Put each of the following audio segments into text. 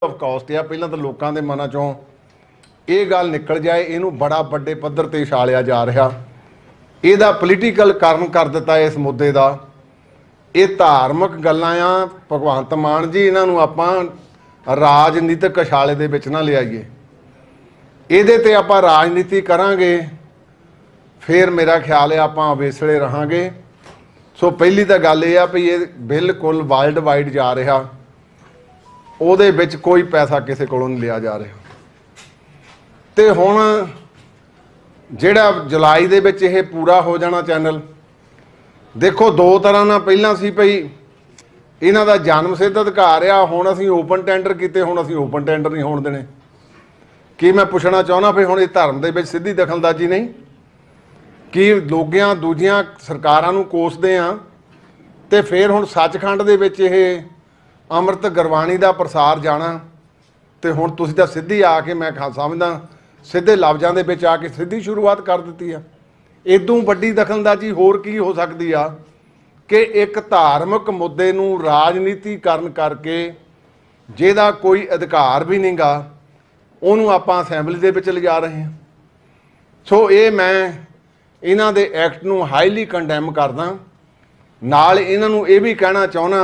Of cost आ। पहला तो लोगों के मनां चों ये गल निकल जाए, इनू बड़ा बड़े पद्धर ते छालिया जा रहा, ਇਹਦਾ पोलीटिकल कारण कर दिता इस मुद्दे का। ये धार्मिक गल्लां आ भगवंत मान जी, इन्हों आपां राजनीतिक छाले दे विच ना लियाईए। ਇਹਦੇ ते आपां राजनीति करांगे फिर मेरा ख्याल है आपां अवेसले रहांगे। सो पहली तो गल ये आ भी ये बिल्कुल वर्ल्ड वाइड जा रहा, ਉਹਦੇ ਵਿੱਚ कोई पैसा किसी कोलों नहीं लिया जा रहा। तो हुण ਜਿਹੜਾ जुलाई ਦੇ ਵਿੱਚ ਇਹ पूरा हो जाना चैनल, देखो दो तरह ना पहला सी भई इन्हां दा जन्म सिद्ध अधिकार आ, हुण असीं ओपन टेंडर कीते, हुण असीं ओपन टेंडर नहीं होण देने। कि मैं पुछना चाहुंदा भी हुण इह धर्म दे विच सिੱਧੀ दखलअंदाजी नहीं कि लोगियां दूजियां सरकारां नूं कोसदे आ ते फिर हुण सचखंड दे विच इह अमृत गुरबाणी दा प्रसार जाना ते हुण तुसीं तां सिੱਧੀ आ के मैं समझदा सीधे लफ्ज़ों के विच आके सीधी शुरुआत कर दी है। इदों वड्डी दखलअंदाजी होर की हो सकती है कि एक धार्मिक मुद्दे नूं राजनीतिकरण करके जिहदा कोई अधिकार भी नहीं गा उहनूं आपां असैंबली दे विच लिजा रहे हैं। सो ये मैं इन्हां दे एक्ट नूं हाईली कंडैम करदा। नाल इन्हां नूं ये भी कहना चाहुंदा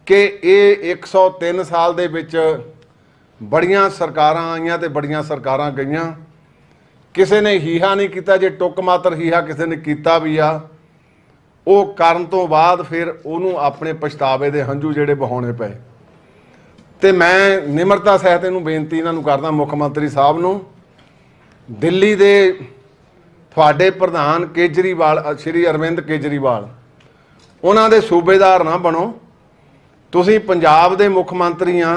कि ये 103 साल दे विच बड़ियां सरकारां आईयां ते बड़ियां सरकारां गईयां, किसी ने हीहा नहीं किया। जे टुक मात्र हीहा किसी ने किया भी आ, वो करन तो बाद फिर उन्होंने अपने पछतावे दे हंझू जिहड़े बहाने पे। तो मैं निमरता सहित इन्हूं बेनती इन्हां नूं करदा मुख मंत्री साहब नूं, दिल्ली दे तुहाडे प्रधान केजरीवाल श्री अरविंद केजरीवाल उन्हां दे सूबेदार ना बनो। तुसीं पंजाब दे मुख मंत्री आ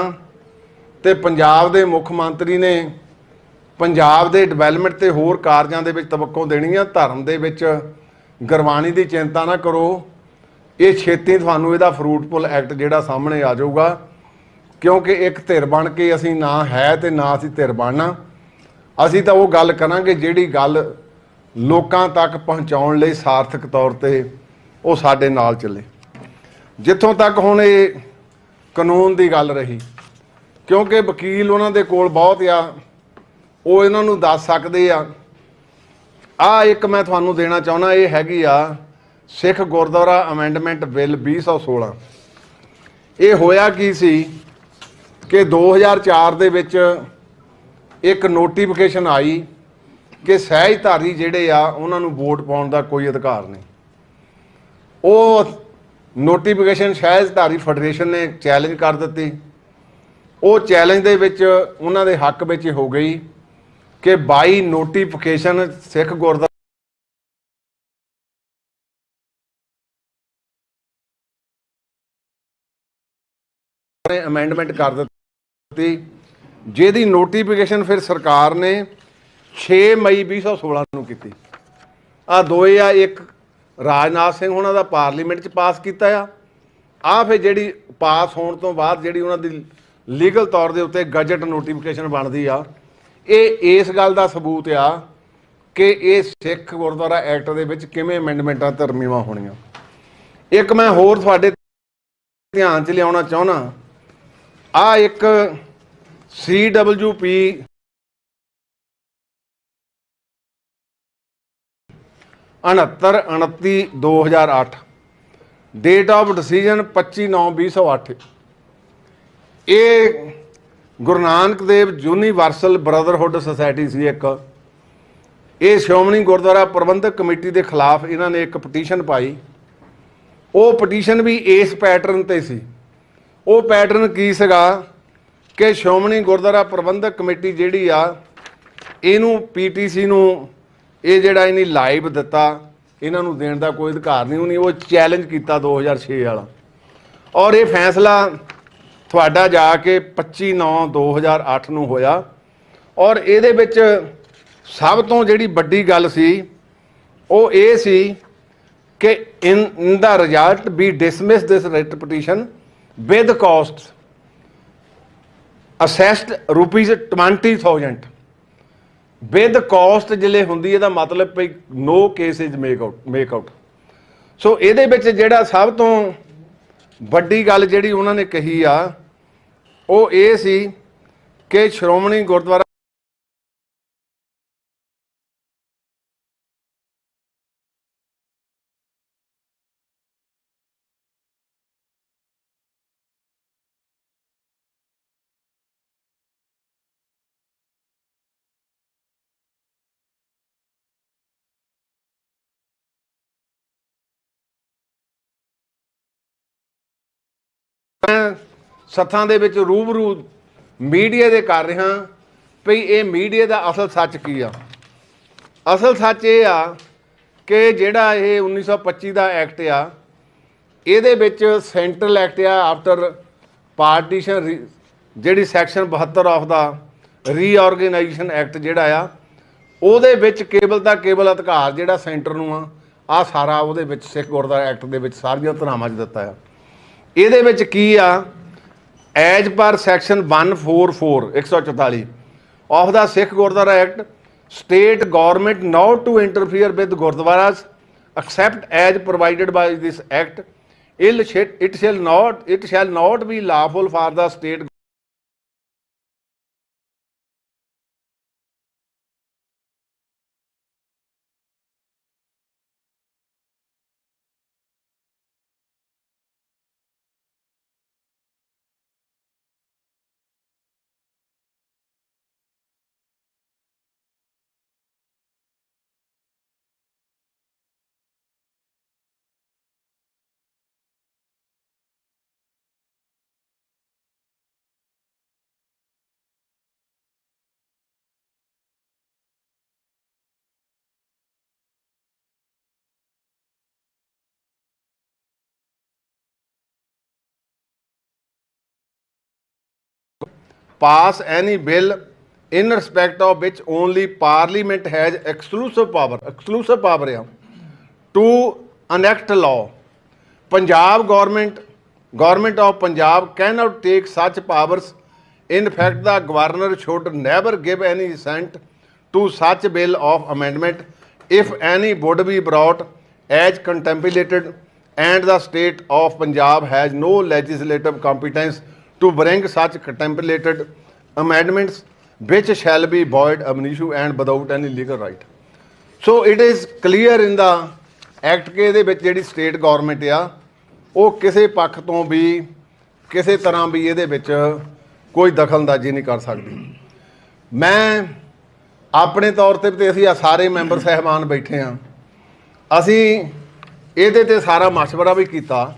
ते पंजाब दे मुख मंत्री ने पंजाब दे डिवेलपमेंट ते होर कारजां दे विच तवक्को देनी आ। धर्म दे विच गुरबाणी दी चिंता ना करो, ये छेती तुहानूं इहदा फ्रूटफुल एक्ट जिहड़ा सामने आ जाऊगा, क्योंकि एक धिर बन के असीं ना है ते ना असीं धिर बनना। असीं तां वो गल करांगे जिहड़ी गल लोकां तक पहुँचाउण लई सार्थक तौर ते वो साडे नाल चले। जिथों तक हुण ये कानून की गल रही, क्योंकि वकील उन्होंने कोल बहुत आ, वो इन्हों दस सकते आ। एक मैं थानू देना चाहना, ये हैगी आ सिख गुरद्वारा अमेंडमेंट बिल 2016। ये होया की सी कि 2004 दे विच एक नोटिफिकेशन आई कि सहजधारी जिहड़े आ उन्हां नूं वोट पाउण दा कोई अधिकार नहीं। वो नोटिफिकेशन सहजधारी फैडरेशन ने चैलेंज कर दी। वो चैलेंज दे विच उन्हां दे हक विच हो गई कि by notification Sikh gurdwara amendment कर दी, जिहदी नोटिफिकेशन फिर सरकार ने 6 मई 2016 नूं कीती। आ दोए आ, एक राजनाथ सिंह उन्हां दा पार्लीमेंट च पास कीता आ फिर जिहड़ी पास होण तो बाद जिहड़ी उन्हां दी लीगल तौर के उत्ते गजट नोटिफिकेशन बनती आ। ये इस गल का सबूत आ कि ये सिख गुरद्वारा एक्ट दे विच किवें अमेंडमेंटां तरमीवां होणीआं। एक मैं होर तुहाडे ध्यान च लियाउणा चाहुंदा, आ एक CWP 69/29/2008 डेट ऑफ डिसीजन 25/9/2008। ये Guru Nanak Dev universal brotherhood society सी एक, ये श्रोमणी गुरुद्वारा प्रबंधक कमेटी के खिलाफ इन्होंने एक पटीशन पाई। वो पटीशन भी इस पैटर्न ते सी। वो पैटर्न की सीगा कि श्रोमणी गुरुद्वारा प्रबंधक कमेटी जिहड़ी आ इनू PTC नू ये जिहड़ा इन्हें लाइव दिता, इन्हों देण दा कोई अधिकार नहीं। उन्हें वो चैलेंज किया 2006 वाला, और ये फैसला तुहाडा जाके 25/9/2008 नूं होया। और इहदे विच सब तो जिहड़ी वड्डी गल सी वो ये सी कि in the result be dismiss this writ petition with cost assessed ₹20,000 with cost जिले होंदी इहदा मतलब भी no case is make out. So इहदे विच जिहड़ा सब तो वड्डी गल जिहड़ी उन्होंने कही आ ਉਹ ਇਹ ਸੀ ਕਿ ਸ਼੍ਰੋਮਣੀ ਗੁਰਦੁਆਰਾ ਸੱਥਾਂ ਦੇ ਵਿੱਚ ਰੂਬਰੂ ਮੀਡੀਆ ਦੇ ਕਰ ਰਿਹਾ ਵੀ ਇਹ ਮੀਡੀਆ ਦਾ ਅਸਲ ਸੱਚ ਕੀ ਆ। ਅਸਲ ਸੱਚ ਇਹ ਆ ਕਿ ਜਿਹੜਾ ਇਹ 1925 ਦਾ ਐਕਟ ਆ, ਇਹਦੇ ਵਿੱਚ ਸੈਂਟਰਲ ਐਕਟ ਆ ਆਫਟਰ ਪਾਰਟੀਸ਼ਨ, ਜਿਹੜੀ section 72 of the reorganisation act ਜਿਹੜਾ ਆ, ਉਹਦੇ ਵਿੱਚ ਕੇਵਲ ਦਾ ਕੇਵਲ ਅਧਿਕਾਰ ਜਿਹੜਾ ਸੈਂਟਰ ਨੂੰ ਆ ਸਾਰਾ ਉਹਦੇ ਵਿੱਚ ਸਿੱਖ ਗੁਰਦੁਆਰਾ ਐਕਟ ਦੇ ਵਿੱਚ ਸਾਰੀਆਂ ਧਾਰਾਵਾਂ 'ਚ ਦਿੱਤਾ ਆ। ਇਹਦੇ ਵਿੱਚ ਕੀ ਆ, as per section 144 144 of the Sikh Gurdwara act, state government not to interfere with gurdwaras except as provided by this act, it shall not be lawful for the state pass any bill in respect of which only parliament has exclusive power ਆ to enact law. Punjab government of Punjab cannot take such powers. In fact, the governor should never give any assent to such bill of amendment if any would be brought as contemplated, and the state of Punjab has no legislative competence to bring such contemplated amendments which shall be void ab initio and without any legal right. So it is clear in the act ਕਿ ਇਹਦੇ ਵਿੱਚ ਜਿਹੜੀ state government ਆ ਉਹ ਕਿਸੇ ਪੱਖ ਤੋਂ ਵੀ ਕਿਸੇ ਤਰ੍ਹਾਂ ਵੀ ਇਹਦੇ ਵਿੱਚ ਕੋਈ ਦਖਲਅੰਦਾਜ਼ੀ ਨਹੀਂ ਕਰ ਸਕਦੀ। ਮੈਂ ਆਪਣੇ ਤੌਰ ਤੇ ਅਸੀਂ ਸਾਰੇ ਮੈਂਬਰ ਸਹਿਬਾਨ ਬੈਠੇ ਹਾਂ, ਅਸੀਂ ਇਹਦੇ ਤੇ ਸਾਰਾ ਮਸ਼ਵਰਾ ਵੀ ਕੀਤਾ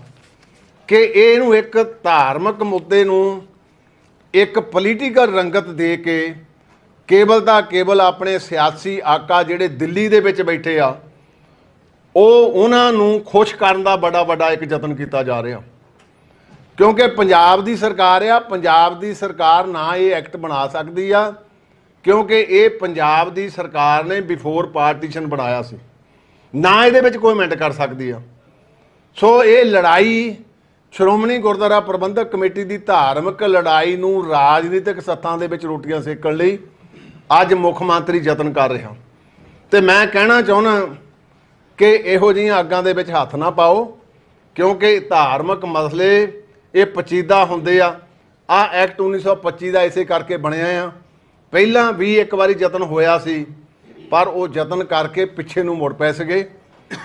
ਕਿ ਇਹਨੂੰ ਇੱਕ ਧਾਰਮਿਕ ਮੁੱਦੇ ਨੂੰ ਇੱਕ ਪੋਲੀਟੀਕਲ ਰੰਗਤ ਦੇ ਕੇ ਕੇਵਲ ਦਾ ਕੇਵਲ ਆਪਣੇ ਸਿਆਸੀ ਆਕਾ ਜਿਹੜੇ ਦਿੱਲੀ ਦੇ ਵਿੱਚ ਬੈਠੇ ਆ ਉਹਨਾਂ ਨੂੰ ਖੁਸ਼ ਕਰਨ ਦਾ ਬੜਾ ਵੱਡਾ ਇੱਕ ਯਤਨ ਕੀਤਾ ਜਾ ਰਿਹਾ। ਕਿਉਂਕਿ ਪੰਜਾਬ ਦੀ ਸਰਕਾਰ ਆ, ਪੰਜਾਬ ਦੀ ਸਰਕਾਰ ਨਾ ਇਹ ਐਕਟ ਬਣਾ ਸਕਦੀ ਆ ਕਿਉਂਕਿ ਇਹ ਪੰਜਾਬ ਦੀ ਸਰਕਾਰ ਨੇ ਬਿਫੋਰ ਪਾਰਟੀਸ਼ਨ ਬਣਾਇਆ ਸੀ, ਨਾ ਇਹਦੇ ਵਿੱਚ ਕੋਈ ਅਮੈਂਡ ਕਰ ਸਕਦੀ ਆ। ਸੋ ਇਹ ਲੜਾਈ ਸ਼੍ਰੋਮਣੀ ਗੁਰਦੁਆਰਾ ਪ੍ਰਬੰਧਕ ਕਮੇਟੀ ਦੀ ਧਾਰਮਿਕ ਲੜਾਈ ਨੂੰ ਰਾਜਨੀਤਿਕ ਸੱਥਾਂ ਦੇ ਵਿੱਚ ਰੋਟੀਆਂ ਸੇਕਣ ਲਈ ਅੱਜ ਮੁੱਖ ਮੰਤਰੀ ਯਤਨ ਕਰ ਰਿਹਾ। ਤੇ ਮੈਂ ਕਹਿਣਾ ਚਾਹੁੰਦਾ ਕਿ ਇਹੋ ਜਿਹੀਆਂ ਅੱਗਾਂ ਦੇ ਵਿੱਚ ਹੱਥ ਨਾ ਪਾਓ ਕਿਉਂਕਿ ਧਾਰਮਿਕ ਮਸਲੇ ਇਹ ਪਚੀਦਾ ਹੁੰਦੇ ਆ। ਐਕਟ 1925 ਦਾ ਇਸੇ ਕਰਕੇ ਬਣਿਆ ਆ। ਪਹਿਲਾਂ ਵੀ ਇੱਕ ਵਾਰੀ ਯਤਨ ਹੋਇਆ ਸੀ ਪਰ ਉਹ ਯਤਨ ਕਰਕੇ ਪਿੱਛੇ ਨੂੰ ਮੁੜ ਪੈ ਸਕੇ।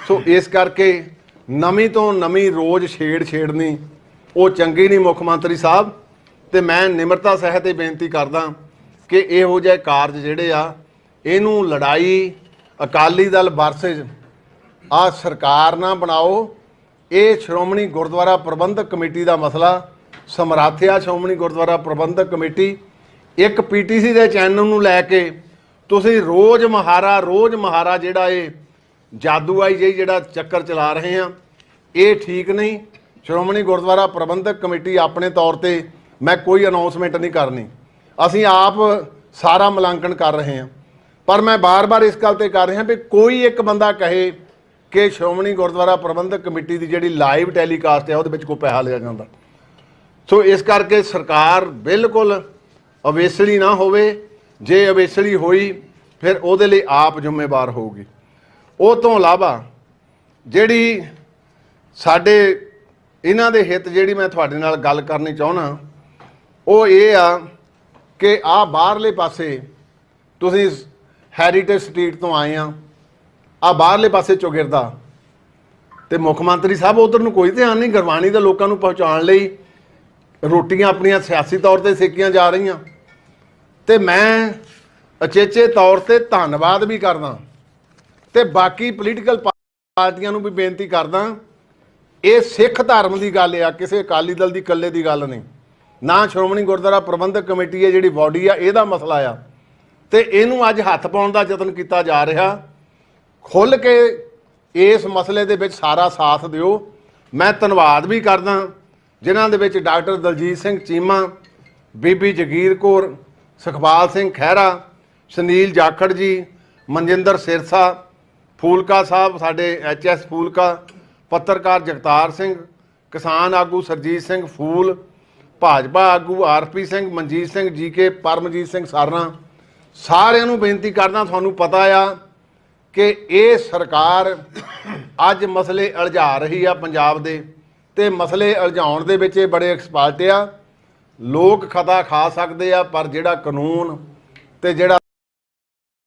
ਸੋ ਇਸ ਕਰਕੇ ਨਵੀਂ ਤੋਂ ਨਵੀਂ ਰੋਜ਼ ਛੇੜਨੀ ਉਹ ਚੰਗੀ ਨਹੀਂ ਮੁੱਖ ਮੰਤਰੀ ਸਾਹਿਬ। ਤੇ ਮੈਂ ਨਿਮਰਤਾ ਸਹਿਤ ਇਹ ਬੇਨਤੀ ਕਰਦਾ ਕਿ ਇਹੋ ਜਿਹੇ ਕਾਰਜ ਜਿਹੜੇ ਆ ਇਹਨੂੰ ਲੜਾਈ ਅਕਾਲੀ ਦਲ ਵਰਸਸ ਸਰਕਾਰ ਨਾ ਬਣਾਓ। ਇਹ ਸ਼੍ਰੋਮਣੀ ਗੁਰਦੁਆਰਾ ਪ੍ਰਬੰਧਕ ਕਮੇਟੀ ਦਾ ਮਸਲਾ ਸਮਰਾਥਿਆ ਸ਼੍ਰੋਮਣੀ ਗੁਰਦੁਆਰਾ ਪ੍ਰਬੰਧਕ ਕਮੇਟੀ ਇੱਕ ਪੀਟੀਸੀ ਦੇ ਚੈਨਲ ਨੂੰ ਲੈ ਕੇ ਤੁਸੀਂ ਰੋਜ਼ ਮਹਾਰਾ ਜਿਹੜਾ ਇਹ ਜਾਦੂਆਈ ਜਿਹੜਾ ਚੱਕਰ ਚਲਾ ਰਹੇ ਆ ਇਹ ਠੀਕ ਨਹੀਂ। ਸ਼੍ਰੋਮਣੀ ਗੁਰਦੁਆਰਾ ਪ੍ਰਬੰਧਕ ਕਮੇਟੀ ਆਪਣੇ ਤੌਰ ਤੇ ਮੈਂ ਕੋਈ ਅਨਾਉਂਸਮੈਂਟ ਨਹੀਂ ਕਰਨੀ, ਅਸੀਂ ਆਪ ਸਾਰਾ ਮੁਲਾਂਕਣ ਕਰ ਰਹੇ ਹਾਂ। ਪਰ ਮੈਂ ਬਾਰ-ਬਾਰ ਇਸ ਗੱਲ ਤੇ ਕਰ ਰਿਹਾ ਵੀ ਕੋਈ ਇੱਕ ਬੰਦਾ ਕਹੇ ਕਿ ਸ਼੍ਰੋਮਣੀ ਗੁਰਦੁਆਰਾ ਪ੍ਰਬੰਧਕ ਕਮੇਟੀ ਦੀ ਜਿਹੜੀ ਲਾਈਵ ਟੈਲੀਕਾਸਟ ਹੈ ਉਹਦੇ ਵਿੱਚ ਕੋਈ ਪੈਸਾ ਲਿਆ ਜਾਂਦਾ। ਸੋ ਇਸ ਕਰਕੇ ਸਰਕਾਰ ਬਿਲਕੁਲ ਅਵੇਸਲੀ ਨਾ ਹੋਵੇ, ਜੇ ਅਵੇਸਲੀ ਹੋਈ ਫਿਰ ਉਹਦੇ ਲਈ ਆਪ ਜ਼ਿੰਮੇਵਾਰ ਹੋਊਗੀ। ਉਹ ਤੋਂ ਇਲਾਵਾ ਜਿਹੜੀ ਸਾਡੇ ਇਹਨਾਂ ਦੇ ਹਿੱਤ ਜਿਹੜੀ ਮੈਂ ਤੁਹਾਡੇ ਨਾਲ ਗੱਲ ਕਰਨੀ ਚਾਹੁੰਦਾ ਉਹ ਇਹ ਆ ਕਿ ਆ ਬਾਹਰਲੇ ਪਾਸੇ ਤੁਸੀਂ ਹੈਰੀਟੇਜ ਸਟਰੀਟ ਤੋਂ ਆਏ ਆ ਬਾਹਰਲੇ ਪਾਸੇ ਚੌਗਿਰਦਾ ਤੇ ਮੁੱਖ ਮੰਤਰੀ ਸਾਹਿਬ ਉਧਰ ਨੂੰ ਕੋਈ ਧਿਆਨ ਨਹੀਂ। ਗੁਰਬਾਣੀ ਦੇ ਲੋਕਾਂ ਨੂੰ ਪਹੁੰਚਾਉਣ ਲਈ ਰੋਟੀਆਂ ਆਪਣੀਆਂ ਸਿਆਸੀ ਤੌਰ ਤੇ ਸੇਕੀਆਂ ਜਾ ਰਹੀਆਂ। ਤੇ ਮੈਂ ਅਚੇਚੇ ਤੌਰ ਤੇ ਧੰਨਵਾਦ ਵੀ ਕਰਦਾ ਤੇ ਬਾਕੀ ਪੋਲੀਟੀਕਲ ਪਾਰਟੀਆਂ ਨੂੰ ਵੀ ਬੇਨਤੀ ਕਰਦਾ, ਇਹ ਸਿੱਖ ਧਰਮ ਦੀ ਗੱਲ ਆ, ਕਿਸੇ ਅਕਾਲੀ ਦਲ ਦੀ ਇਕੱਲੇ ਦੀ ਗੱਲ ਨਹੀਂ। ਨਾ ਸ਼੍ਰੋਮਣੀ ਗੁਰਦੁਆਰਾ ਪ੍ਰਬੰਧਕ ਕਮੇਟੀ ਹੈ ਜਿਹੜੀ ਬਾਡੀ ਆ, ਇਹਦਾ ਮਸਲਾ ਆ ਤੇ ਇਹਨੂੰ ਅੱਜ ਹੱਥ ਪਾਉਣ ਦਾ ਯਤਨ ਕੀਤਾ ਜਾ ਰਿਹਾ। ਖੁੱਲ੍ਹ ਕੇ ਇਸ ਮਸਲੇ ਦੇ ਵਿੱਚ ਸਾਰਾ ਸਾਥ ਦਿਓ। ਮੈਂ ਧੰਨਵਾਦ ਵੀ ਕਰਦਾ ਜਿਨ੍ਹਾਂ ਦੇ ਵਿੱਚ ਡਾਕਟਰ ਦਲਜੀਤ ਸਿੰਘ ਚੀਮਾ, ਬੀਬੀ ਜਗੀਰ ਕੌਰ, ਸੁਖਪਾਲ ਸਿੰਘ ਖਹਿਰਾ, ਸੁਨੀਲ ਜਾਖੜ ਜੀ, ਮਨਜਿੰਦਰ ਸਿਰਸਾ, ਫੂਲਕਾ ਸਾਹਿਬ ਸਾਡੇ HS ਫੂਲਕਾ, ਪੱਤਰਕਾਰ ਜਗਤਾਰ ਸਿੰਘ, ਕਿਸਾਨ ਆਗੂ ਸਰਜੀਤ ਸਿੰਘ ਫੂਲ, ਭਾਜਪਾ ਆਗੂ RP ਸਿੰਘ, ਮਨਜੀਤ ਸਿੰਘ GK, ਪਰਮਜੀਤ ਸਿੰਘ ਸਰਨਾ, ਸਾਰਿਆਂ ਨੂੰ ਬੇਨਤੀ ਕਰਦਾ, ਤੁਹਾਨੂੰ ਪਤਾ ਆ ਕਿ ਇਹ ਸਰਕਾਰ ਅੱਜ ਮਸਲੇ ਉਲਝਾ ਰਹੀ ਆ ਪੰਜਾਬ ਦੇ, ਤੇ ਮਸਲੇ ਉਲਝਾਉਣ ਦੇ ਵਿੱਚ ਇਹ ਬੜੇ ਐਕਸਪਰਟ ਆ। ਲੋਕ ਖਤਾ ਖਾ ਸਕਦੇ ਆ, ਪਰ ਜਿਹੜਾ ਕਾਨੂੰਨ ਤੇ ਜਿਹੜਾ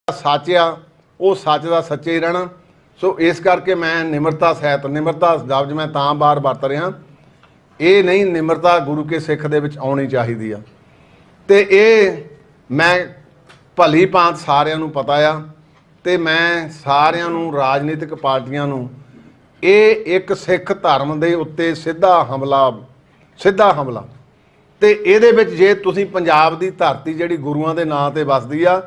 ਸੱਚ ਆ ਉਹ ਸੱਚ ਦਾ ਸੱਚੇ ਹੀ ਰਹਿਣਾ। ਸੋ ਇਸ ਕਰਕੇ ਮੈਂ ਨਿਮਰਤਾ ਸਹਿਤ, ਨਿਮਰਤਾ ਲਫ਼ਜ਼ ਮੈਂ ਤਾਂ ਬਾਰ ਵਰਤ ਰਿਹਾ, ਇਹ ਨਹੀਂ, ਨਿਮਰਤਾ ਗੁਰੂ ਕੇ ਸਿੱਖ ਦੇ ਵਿੱਚ ਆਉਣੀ ਚਾਹੀਦੀ ਆ। ਤੇ ਇਹ ਮੈਂ ਭਲੀ ਭਾਂਤ ਸਾਰਿਆਂ ਨੂੰ ਪਤਾ ਆ ਤੇ ਮੈਂ ਸਾਰਿਆਂ ਨੂੰ, ਰਾਜਨੀਤਿਕ ਪਾਰਟੀਆਂ ਨੂੰ, ਇਹ ਇੱਕ ਸਿੱਖ ਧਰਮ ਦੇ ਉੱਤੇ ਸਿੱਧਾ ਹਮਲਾ ਤੇ ਇਹਦੇ ਵਿੱਚ ਜੇ ਤੁਸੀਂ ਪੰਜਾਬ ਦੀ ਧਰਤੀ ਜਿਹੜੀ ਗੁਰੂਆਂ ਦੇ ਨਾਂ ਤੇ ਵਸਦੀ ਆ,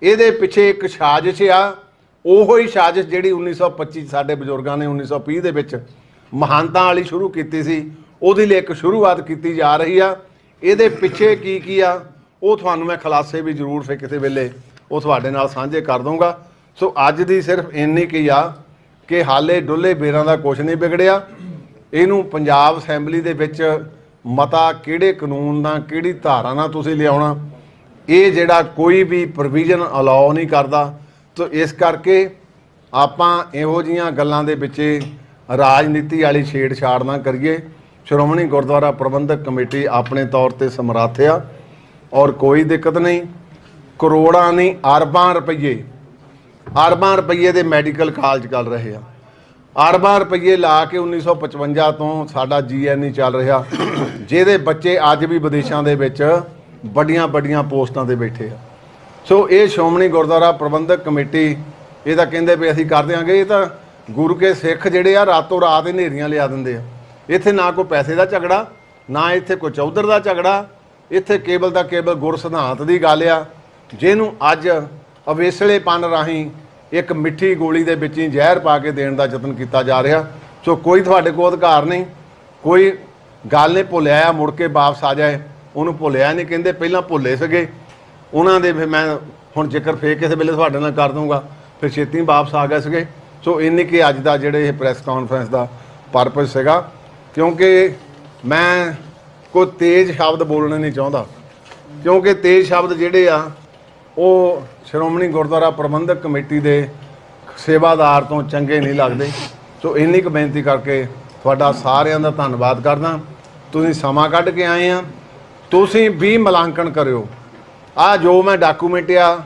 ਇਹਦੇ ਪਿੱਛੇ ਇੱਕ ਸਾਜ਼ਿਸ਼ ਆ। ਉਹੋ ਹੀ ਸਾਜ਼ਿਸ਼ ਜਿਹੜੀ 1925 ਸਾਡੇ ਬਜ਼ੁਰਗਾਂ ਨੇ 1920 ਦੇ ਵਿੱਚ ਮਹਾਨਤਾ ਵਾਲੀ ਸ਼ੁਰੂ ਕੀਤੀ ਸੀ, ਉਹਦੇ ਲਈ ਇੱਕ ਸ਼ੁਰੂਆਤ ਕੀਤੀ ਜਾ ਰਹੀ ਆ। ਇਹਦੇ ਪਿੱਛੇ ਕੀ ਆ ਉਹ ਤੁਹਾਨੂੰ ਮੈਂ ਖੁਲਾਸੇ ਵੀ ਜ਼ਰੂਰ ਫਿਰ ਕਿਸੇ ਵੇਲੇ ਉਹ ਤੁਹਾਡੇ ਨਾਲ ਸਾਂਝੇ ਕਰ ਦੂੰਗਾ। ਸੋ ਅੱਜ ਦੀ ਸਿਰਫ ਇੰਨੀ ਕੀ ਆ ਕਿ ਹਾਲੇ ਡੁੱਲੇ ਬੇਰਾਂ ਦਾ ਕੁਛ ਨਹੀਂ ਵਿਗੜਿਆ। ਇਹਨੂੰ ਪੰਜਾਬ ਅਸੈਂਬਲੀ ਦੇ ਵਿੱਚ ਮਤਾ ਕਿਹੜੇ ਕਾਨੂੰਨ ਨਾਲ, ਕਿਹੜੀ ਧਾਰਾ ਨਾਲ ਤੁਸੀਂ ਲਿਆਉਣਾ, ਇਹ ਜਿਹੜਾ ਕੋਈ ਵੀ ਪ੍ਰੋਵੀਜ਼ਨ ਅਲਾਉ ਨਹੀਂ ਕਰਦਾ। ਤੋ ਇਸ ਕਰਕੇ ਆਪਾਂ ਇਹੋ ਜਿਹੀਆਂ ਗੱਲਾਂ ਦੇ ਵਿੱਚ ਰਾਜਨੀਤੀ ਵਾਲੀ ਛੇੜਛਾੜ ਨਾ ਕਰੀਏ। ਸ਼੍ਰੋਮਣੀ ਗੁਰਦੁਆਰਾ ਪ੍ਰਬੰਧਕ ਕਮੇਟੀ ਆਪਣੇ ਤੌਰ ਤੇ ਸਮਰੱਥ ਆ ਔਰ ਕੋਈ ਦਿੱਕਤ ਨਹੀਂ। ਕਰੋੜਾਂ ਨਹੀਂ, ਅਰਬਾਂ ਰੁਪਈਏ ਦੇ ਮੈਡੀਕਲ ਕਾਲਜ ਚੱਲ ਰਹੇ ਆ। ਅਰਬਾਂ ਰੁਪਈਏ ਲਾ ਕੇ 1955 ਤੋਂ ਸਾਡਾ GNE ਚੱਲ ਰਿਹਾ, ਜਿਹਦੇ ਬੱਚੇ ਅੱਜ ਵੀ ਵਿਦੇਸ਼ਾਂ ਦੇ ਵਿੱਚ ਵੱਡੀਆਂ ਪੋਸਟਾਂ ਤੇ ਬੈਠੇ ਆ। ਸੋ ਇਹ ਸ਼੍ਰੋਮਣੀ ਗੁਰਦੁਆਰਾ ਪ੍ਰਬੰਧਕ ਕਮੇਟੀ ਇਹ ਤਾਂ ਕਹਿੰਦੇ ਵੀ ਅਸੀਂ ਕਰ ਦਿਆਂਗੇ। ਇਹ ਤਾਂ ਗੁਰੂ ਕੇ ਸਿੱਖ ਜਿਹੜੇ ਆ ਰਾਤੋਂ ਰਾਤ ਹਨੇਰੀਆਂ ਲਿਆ ਦਿੰਦੇ ਆ। ਇੱਥੇ ਨਾ ਕੋਈ ਪੈਸੇ ਦਾ ਝਗੜਾ, ਨਾ ਇੱਥੇ ਕੋਈ ਚੌਧਰ ਦਾ ਝਗੜਾ, ਇੱਥੇ ਕੇਵਲ ਦਾ ਕੇਵਲ ਗੁਰ ਸਿਧਾਂਤ ਦੀ ਗੱਲ ਆ, ਜਿਹਨੂੰ ਅੱਜ ਅਵੇਸਲੇਪਨ ਰਾਹੀਂ ਇੱਕ ਮਿੱਠੀ ਗੋਲੀ ਦੇ ਵਿੱਚ ਹੀ ਜ਼ਹਿਰ ਪਾ ਕੇ ਦੇਣ ਦਾ ਯਤਨ ਕੀਤਾ ਜਾ ਰਿਹਾ। ਸੋ ਕੋਈ ਤੁਹਾਡੇ ਕੋਲ ਅਧਿਕਾਰ ਨਹੀਂ, ਕੋਈ ਗੱਲ ਨਹੀਂ ਭੁੱਲਿਆ ਆ ਮੁੜ ਕੇ ਵਾਪਸ ਆ ਜਾਏ, ਉਹਨੂੰ ਭੁੱਲਿਆ ਨਹੀਂ। ਕਹਿੰਦੇ ਪਹਿਲਾਂ ਭੁੱਲੇ ਸੀਗੇ ਉਹਨਾਂ ਦੇ, ਫਿਰ ਮੈਂ ਹੁਣ ਜ਼ਿਕਰ ਫੇਰ ਕਿਸੇ ਵੇਲੇ ਤੁਹਾਡੇ ਨਾਲ ਕਰ ਦੂੰਗਾ, ਫਿਰ ਛੇਤੀ ਵਾਪਸ ਆ ਗਏ ਸੀਗੇ। ਸੋ ਇੰਨੀ ਕਿ ਅੱਜ ਦਾ ਜਿਹੜੇ ਇਹ ਪ੍ਰੈਸ ਕਾਨਫਰੰਸ ਦਾ ਪਰਪਸ ਸੀਗਾ, ਕਿਉਂਕਿ ਮੈਂ ਕੋਈ ਤੇਜ਼ ਸ਼ਬਦ ਬੋਲਣੇ ਨਹੀਂ ਚਾਹੁੰਦਾ, ਕਿਉਂਕਿ ਤੇਜ਼ ਸ਼ਬਦ ਜਿਹੜੇ ਆ ਉਹ ਸ਼੍ਰੋਮਣੀ ਗੁਰਦੁਆਰਾ ਪ੍ਰਬੰਧਕ ਕਮੇਟੀ ਦੇ ਸੇਵਾਦਾਰ ਤੋਂ ਚੰਗੇ ਨਹੀਂ ਲੱਗਦੇ। ਸੋ ਇੰਨੀ ਕੁ ਬੇਨਤੀ ਕਰਕੇ ਤੁਹਾਡਾ ਸਾਰਿਆਂ ਦਾ ਧੰਨਵਾਦ ਕਰਦਾ। ਤੁਸੀਂ ਸਮਾਂ ਕੱਢ ਕੇ ਆਏ ਆ, ਤੁਸੀਂ ਵੀ ਮੁਲਾਂਕਣ ਕਰਿਓ। ਆ ਜੋ ਮੈਂ ਡਾਕੂਮੈਂਟ ਆ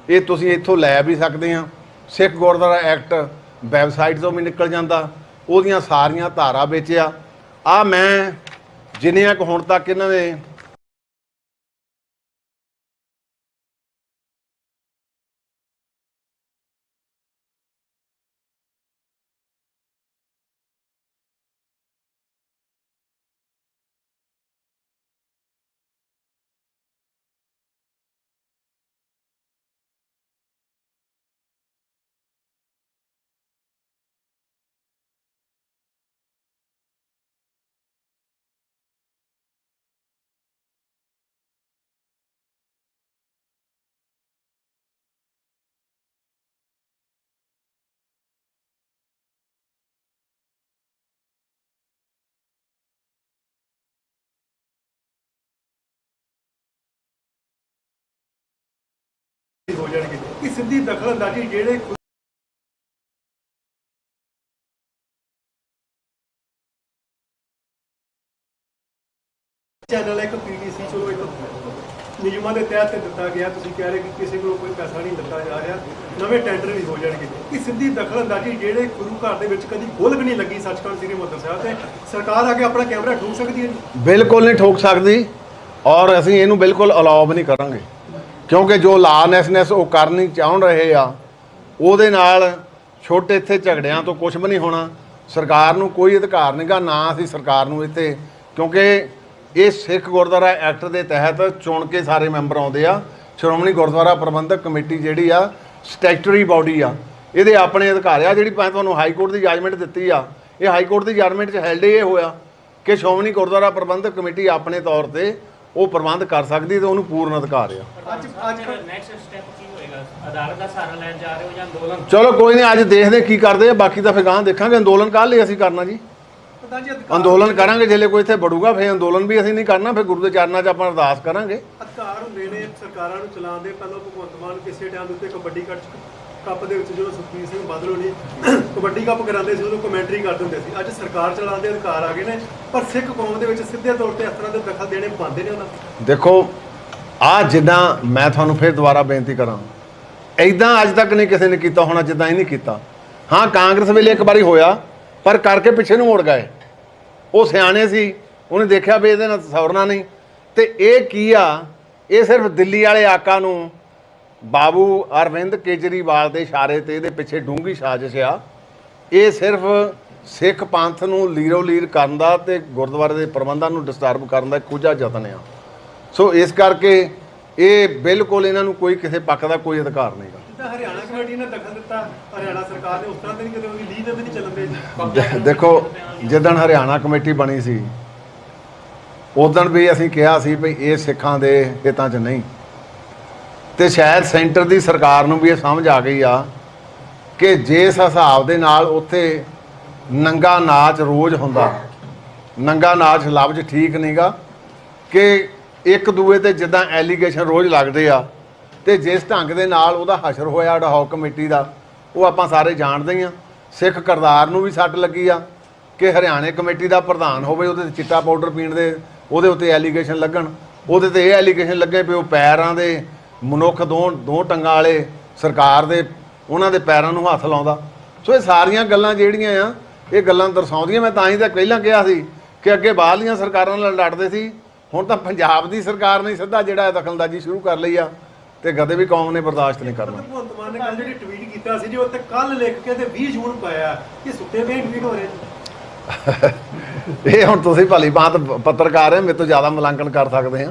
ਇਹ ਤੁਸੀਂ ਇੱਥੋਂ ਲੈ ਵੀ ਸਕਦੇ ਆ। ਸਿੱਖ ਗੁਰਦੁਆਰਾ ਐਕਟ ਵੈਬਸਾਈਟ ਤੋਂ ਵੀ ਨਿਕਲ ਜਾਂਦਾ, ਉਹਦੀਆਂ ਸਾਰੀਆਂ ਧਾਰਾ ਵਿੱਚ ਆ ਮੈਂ ਜਿੰਨੀਆਂ ਕੁ ਹੁਣ ਤੱਕ ਇਹਨਾਂ ਦੇ ਹੋ ਜਾਣਗੇ ਕਿ ਸਿੱਧੀ ਦਖਲਅੰਦਾਜ਼ੀ ਜਿਹੜੇ ਚੈਨਲ ਇੱਕ ਪੀਟੀਸੀ ਚਲੋ ਇੱਕ ਨਿਯਮਾਂ ਦੇ ਤਹਿਤ ਦਿੱਤਾ ਗਿਆ, ਤੁਸੀਂ ਕਹਿ ਰਹੇ ਕਿ ਕਿਸੇ ਕੋਲ ਕੋਈ ਪੈਸਾ ਨਹੀਂ ਦਿੱਤਾ ਜਾ ਰਿਹਾ, ਨਵੇਂ ਟੈਂਡਰ ਵੀ ਹੋ ਜਾਣਗੇ। ਕਿ ਸਿੱਧੀ ਦਖਲਅੰਦਾਜ਼ੀ ਜਿਹੜੇ ਗੁਰੂ ਘਰ ਦੇ ਵਿੱਚ ਕਦੀ ਗੋਲਕ ਨਹੀਂ ਲੱਗੀ ਸੱਚਖੰਡ ਸ੍ਰੀ ਹਰਿਮੰਦਰ ਸਾਹਿਬ ਤੇ ਸਰਕਾਰ ਆ ਕੇ ਆਪਣਾ ਕੈਮਰਾ ਠੋਕ ਸਕਦੀ ਹੈ ਜੀ? ਬਿਲਕੁਲ ਨਹੀਂ ਠੋਕ ਸਕਦੀ, ਔਰ ਅਸੀਂ ਇਹਨੂੰ ਬਿਲਕੁਲ ਅਲਾਉ ਨਹੀਂ ਕਰਾਂਗੇ, ਕਿਉਂਕਿ ਜੋ ਲਾਨੈਸਨੈਸ ਉਹ ਕਰਨੀ ਚਾਹੁੰ ਰਹੇ ਆ ਉਹਦੇ ਨਾਲ ਛੋਟੇ ਇੱਥੇ ਝਗੜਿਆਂ ਤੋਂ ਕੁਝ ਵੀ ਨਹੀਂ ਹੋਣਾ। ਸਰਕਾਰ ਨੂੰ ਕੋਈ ਅਧਿਕਾਰ ਨਹੀਂਗਾ, ਨਾ ਅਸੀਂ ਸਰਕਾਰ ਨੂੰ ਇੱਥੇ, ਕਿਉਂਕਿ ਇਹ ਸਿੱਖ ਗੁਰਦੁਆਰਾ ਐਕਟ ਦੇ ਤਹਿਤ ਚੁਣ ਕੇ ਸਾਰੇ ਮੈਂਬਰ ਆਉਂਦੇ ਆ। ਸ਼੍ਰੋਮਣੀ ਗੁਰਦੁਆਰਾ ਪ੍ਰਬੰਧਕ ਕਮੇਟੀ ਜਿਹੜੀ ਆ ਸਟੈਚੂਟਰੀ ਬਾਡੀ ਆ, ਇਹਦੇ ਆਪਣੇ ਅਧਿਕਾਰ ਆ। ਜਿਹੜੀ ਮੈਂ ਤੁਹਾਨੂੰ ਹਾਈ ਕੋਰਟ ਦੀ ਜੱਜਮੈਂਟ ਦਿੱਤੀ ਆ, ਇਹ ਹਾਈ ਕੋਰਟ ਦੀ ਜੱਜਮੈਂਟ 'ਚ ਹੈਲਡ ਇਹ ਹੋਇਆ ਕਿ ਸ਼੍ਰੋਮਣੀ ਗੁਰਦੁਆਰਾ ਪ੍ਰਬੰਧਕ ਕਮੇਟੀ ਆਪਣੇ ਤੌਰ ਤੇ ਉਹ ਪ੍ਰਬੰਧ ਕਰ ਸਕਦੀ ਤੇ ਉਹਨੂੰ ਪੂਰਨ ਅਧਿਕਾਰ ਆ। ਅੱਜ ਨੈਕਸਟ ਸਟੈਪ ਕੀ ਹੋਏਗਾ? ਅਦਾਲਤ ਦਾ ਸਹਾਰਾ ਲੈਣ ਜਾ ਰਹੇ ਹੋ ਜਾਂ ਅੰਦੋਲਨ? ਚਲੋ ਕੋਈ ਨਹੀਂ, ਅੱਜ ਦੇਖਦੇ ਕੀ ਕਰਦੇ ਆ, ਬਾਕੀ ਤਾਂ ਫਿਰ ਗਾਂ ਦੇਖਾਂਗੇ। ਅੰਦੋਲਨ ਕੱਲ੍ਹ ਲਈ ਅਸੀਂ ਕਰਨਾ ਜੀ, ਪ੍ਰਧਾਨ ਜੀ ਅਧਿਕਾਰ ਅੰਦੋਲਨ ਕਰਾਂਗੇ। ਜੇ ਕੋਈ ਇੱਥੇ ਵੜੂਗਾ ਫਿਰ ਅੰਦੋਲਨ ਵੀ ਅਸੀਂ ਨਹੀਂ ਕਰਨਾ, ਫਿਰ ਗੁਰੂ ਦੇ ਚਰਨਾਂ 'ਚ ਆਪਾਂ ਅਰਦਾਸ ਕਰਾਂਗੇ। ਅਧਿਕਾਰ ਹੁੰਦੇ ਨੇ ਸਰਕਾਰਾਂ ਨੂੰ ਚਲਾਉਣ ਦੇ। ਪਹਿਲਾਂ ਭਗਵੰਤ ਮਾਨ ਕਿਸੇ ਟਾਈਮ ਦੇ ਉੱਤੇ ਕਬੱਡੀ ਕੱਪ ਦੇ ਵਿੱਚ ਜਦੋਂ ਸੁਖਬੀਰ ਸਿੰਘ ਬਾਦਲ ਹੋਣੀ ਕਬੱਡੀ ਕੱਪ ਕਰਾਉਂਦੇ ਸੀ ਉਦੋਂ ਕਮੈਂਟਰੀ ਕਰਦੇ ਹੁੰਦੇ ਸੀ। ਅੱਜ ਸਰਕਾਰ ਚਲਾਉਣ ਦੇ ਅਧਿਕਾਰ ਆ ਗਏ ਨੇ, ਪਰ ਸਿੱਖ ਕੌਮ ਦੇ ਵਿੱਚ ਸਿੱਧੇ ਤੌਰ ਤੇ ਇਸ ਤਰ੍ਹਾਂ ਦੇ ਦਖਲ ਦੇਣੇ ਪਾਉਂਦੇ ਨੇ ਉਹਨਾਂ ਨੂੰ। ਦੇਖੋ ਆ ਜਿੱਦਾਂ ਮੈਂ ਤੁਹਾਨੂੰ ਫਿਰ ਦੁਬਾਰਾ ਬੇਨਤੀ ਕਰਾਂ, ਐਦਾਂ ਅੱਜ ਤੱਕ ਨਹੀਂ ਕਿਸੇ ਨੇ ਕੀਤਾ ਹੋਣਾ ਜਿੱਦਾਂ ਇਹ ਨਹੀਂ ਕੀਤਾ। ਹਾਂ, ਕਾਂਗਰਸ ਵੇਲੇ ਇੱਕ ਵਾਰੀ ਹੋਇਆ, ਪਰ ਕਰਕੇ ਪਿੱਛੇ ਨੂੰ ਮੁੜ ਗਏ। ਉਹ ਸਿਆਣੇ ਸੀ, ਉਹਨੇ ਦੇਖਿਆ ਵੀ ਇਹਦੇ ਨਾਲ ਸਵਰਨਾ ਨਹੀਂ। ਤੇ ਇਹ ਕੀ ਆ, ਇਹ ਸਿਰਫ ਦਿੱਲੀ ਵਾਲੇ ਆਕਾ ਨੂੰ ਬਾਬੂ ਅਰਵਿੰਦ ਕੇਜਰੀਵਾਲ ਦੇ ਇਸ਼ਾਰੇ ਤੇ ਇਹਦੇ ਪਿੱਛੇ ਡੂੰਘੀ ਸਾਜ਼ਿਸ਼ ਆ। ਇਹ ਸਿਰਫ ਸਿੱਖ ਪੰਥ ਨੂੰ ਲੀਰੋ ਲੀਰ ਕਰਨ ਦਾ ਤੇ ਗੁਰਦੁਆਰੇ ਦੇ ਪ੍ਰਬੰਧਾਂ ਨੂੰ ਡਿਸਟਰਬ ਕਰਨ ਦਾ ਕੁਝਾ ਯਤਨ ਆ। ਸੋ ਇਸ ਕਰਕੇ ਇਹ ਬਿਲਕੁਲ ਇਹਨਾਂ ਨੂੰ ਕੋਈ ਕਿਸੇ ਪੱਖ ਦਾ ਕੋਈ ਅਧਿਕਾਰ ਨਹੀਂਗਾ। ਜਿੱਦਾਂ ਹਰਿਆਣਾ ਕਮੇਟੀ ਨੇ ਦਖਲ ਦਿੱਤਾ, ਹਰਿਆਣਾ ਸਰਕਾਰ ਨੇ ਉਸ ਤਰ੍ਹਾਂ ਤੇ ਨਹੀਂ ਕਿਤੇ ਉਹਦੀ ਲੀਹ ਦੇ ਵੀ ਨਹੀਂ ਚੱਲਣ ਦੇ। ਦੇਖੋ ਜਿੱਦਣ ਹਰਿਆਣਾ ਕਮੇਟੀ ਬਣੀ ਸੀ ਉਦਣ ਵੀ ਅਸੀਂ ਕਿਹਾ ਸੀ ਵੀ ਇਹ ਸਿੱਖਾਂ ਦੇ ਹਿੱਤਾਂ 'ਚ ਨਹੀਂ, ਤੇ ਸ਼ਾਇਦ ਸੈਂਟਰ ਦੀ ਸਰਕਾਰ ਨੂੰ ਵੀ ਇਹ ਸਮਝ ਆ ਗਈ ਆ ਕਿ ਜਿਸ ਹਿਸਾਬ ਦੇ ਨਾਲ ਉੱਥੇ ਨੰਗਾ ਨਾਚ ਰੋਜ਼ ਹੁੰਦਾ, ਨੰਗਾ ਨਾਚ ਲਫ਼ਜ਼ ਠੀਕ ਨਹੀਂਗਾ, ਕਿ ਇੱਕ ਦੂਏ ਤੇ ਜਿੱਦਾਂ ਐਲੀਗੇਸ਼ਨ ਰੋਜ਼ ਲੱਗਦੇ ਆ, ਤੇ ਜਿਸ ਢੰਗ ਦੇ ਨਾਲ ਉਹਦਾ ਹਸ਼ਰ ਹੋਇਆ ਅਡਹੌਕ ਕਮੇਟੀ ਦਾ, ਉਹ ਆਪਾਂ ਸਾਰੇ ਜਾਣਦੇ ਹੀ ਆ। ਸਿੱਖ ਕਰਤਾਰ ਨੂੰ ਵੀ ਸੱਟ ਲੱਗੀ ਆ ਕਿ ਹਰਿਆਣੇ ਕਮੇਟੀ ਦਾ ਪ੍ਰਧਾਨ ਹੋਵੇ, ਉਹਦੇ ਤੇ ਚਿੱਟਾ ਪਾਊਡਰ ਪੀਣ ਦੇ ਉਹਦੇ ਉੱਤੇ ਐਲੀਗੇਸ਼ਨ ਲੱਗਣ, ਉਹਦੇ ਤੇ ਇਹ ਐਲੀਗੇਸ਼ਨ ਲੱਗੇ ਵੀ ਉਹ ਪੈਰਾਂ ਦੇ ਮਨੁੱਖ ਦੋ ਟੰਗਾਂ ਵਾਲੇ ਸਰਕਾਰ ਦੇ ਉਹਨਾਂ ਦੇ ਪੈਰਾਂ ਨੂੰ ਹੱਥ ਲਾਉਂਦਾ। ਸੋ ਇਹ ਸਾਰੀਆਂ ਗੱਲਾਂ ਜਿਹੜੀਆਂ ਆ ਇਹ ਗੱਲਾਂ ਦਰਸਾਉਂਦੀਆਂ। ਮੈਂ ਤਾਂ ਹੀ ਤਾਂ ਪਹਿਲਾਂ ਕਿਹਾ ਸੀ ਕਿ ਅੱਗੇ ਬਾਹਰਲੀਆਂ ਸਰਕਾਰਾਂ ਨਾਲ ਲੜਦੇ ਸੀ, ਹੁਣ ਤਾਂ ਪੰਜਾਬ ਦੀ ਸਰਕਾਰ ਨੇ ਸਿੱਧਾ ਜਿਹੜਾ ਦਖਲਅੰਦਾਜ਼ੀ ਸ਼ੁਰੂ ਕਰ ਲਈ ਆ, ਤੇ ਕਦੇ ਵੀ ਕੌਮ ਨੇ ਬਰਦਾਸ਼ਤ ਨਹੀਂ ਕਰਨਾ। ਭਗਵੰਤ ਮਾਨ ਨੇ ਕੱਲ ਜਿਹੜੀ ਟਵੀਟ ਕੀਤਾ ਸੀ ਜੀ, ਉੱਤੇ ਕੱਲ ਲਿਖ ਕੇ ਤੇ 20 ਜੂਨ ਪਾਇਆ ਕਿ ਸੁੱਤੇ ਪਏ ਟਵੀਟ ਹੋ ਰਹੇ ਇਹ ਹੁਣ ਤੁਸੀਂ ਭਲੀ ਬਾਤ ਪੱਤਰਕਾਰ ਹੈ, ਮੇਰੇ ਤੋਂ ਜ਼ਿਆਦਾ ਮੁਲਾਂਕਣ ਕਰ ਸਕਦੇ ਆ।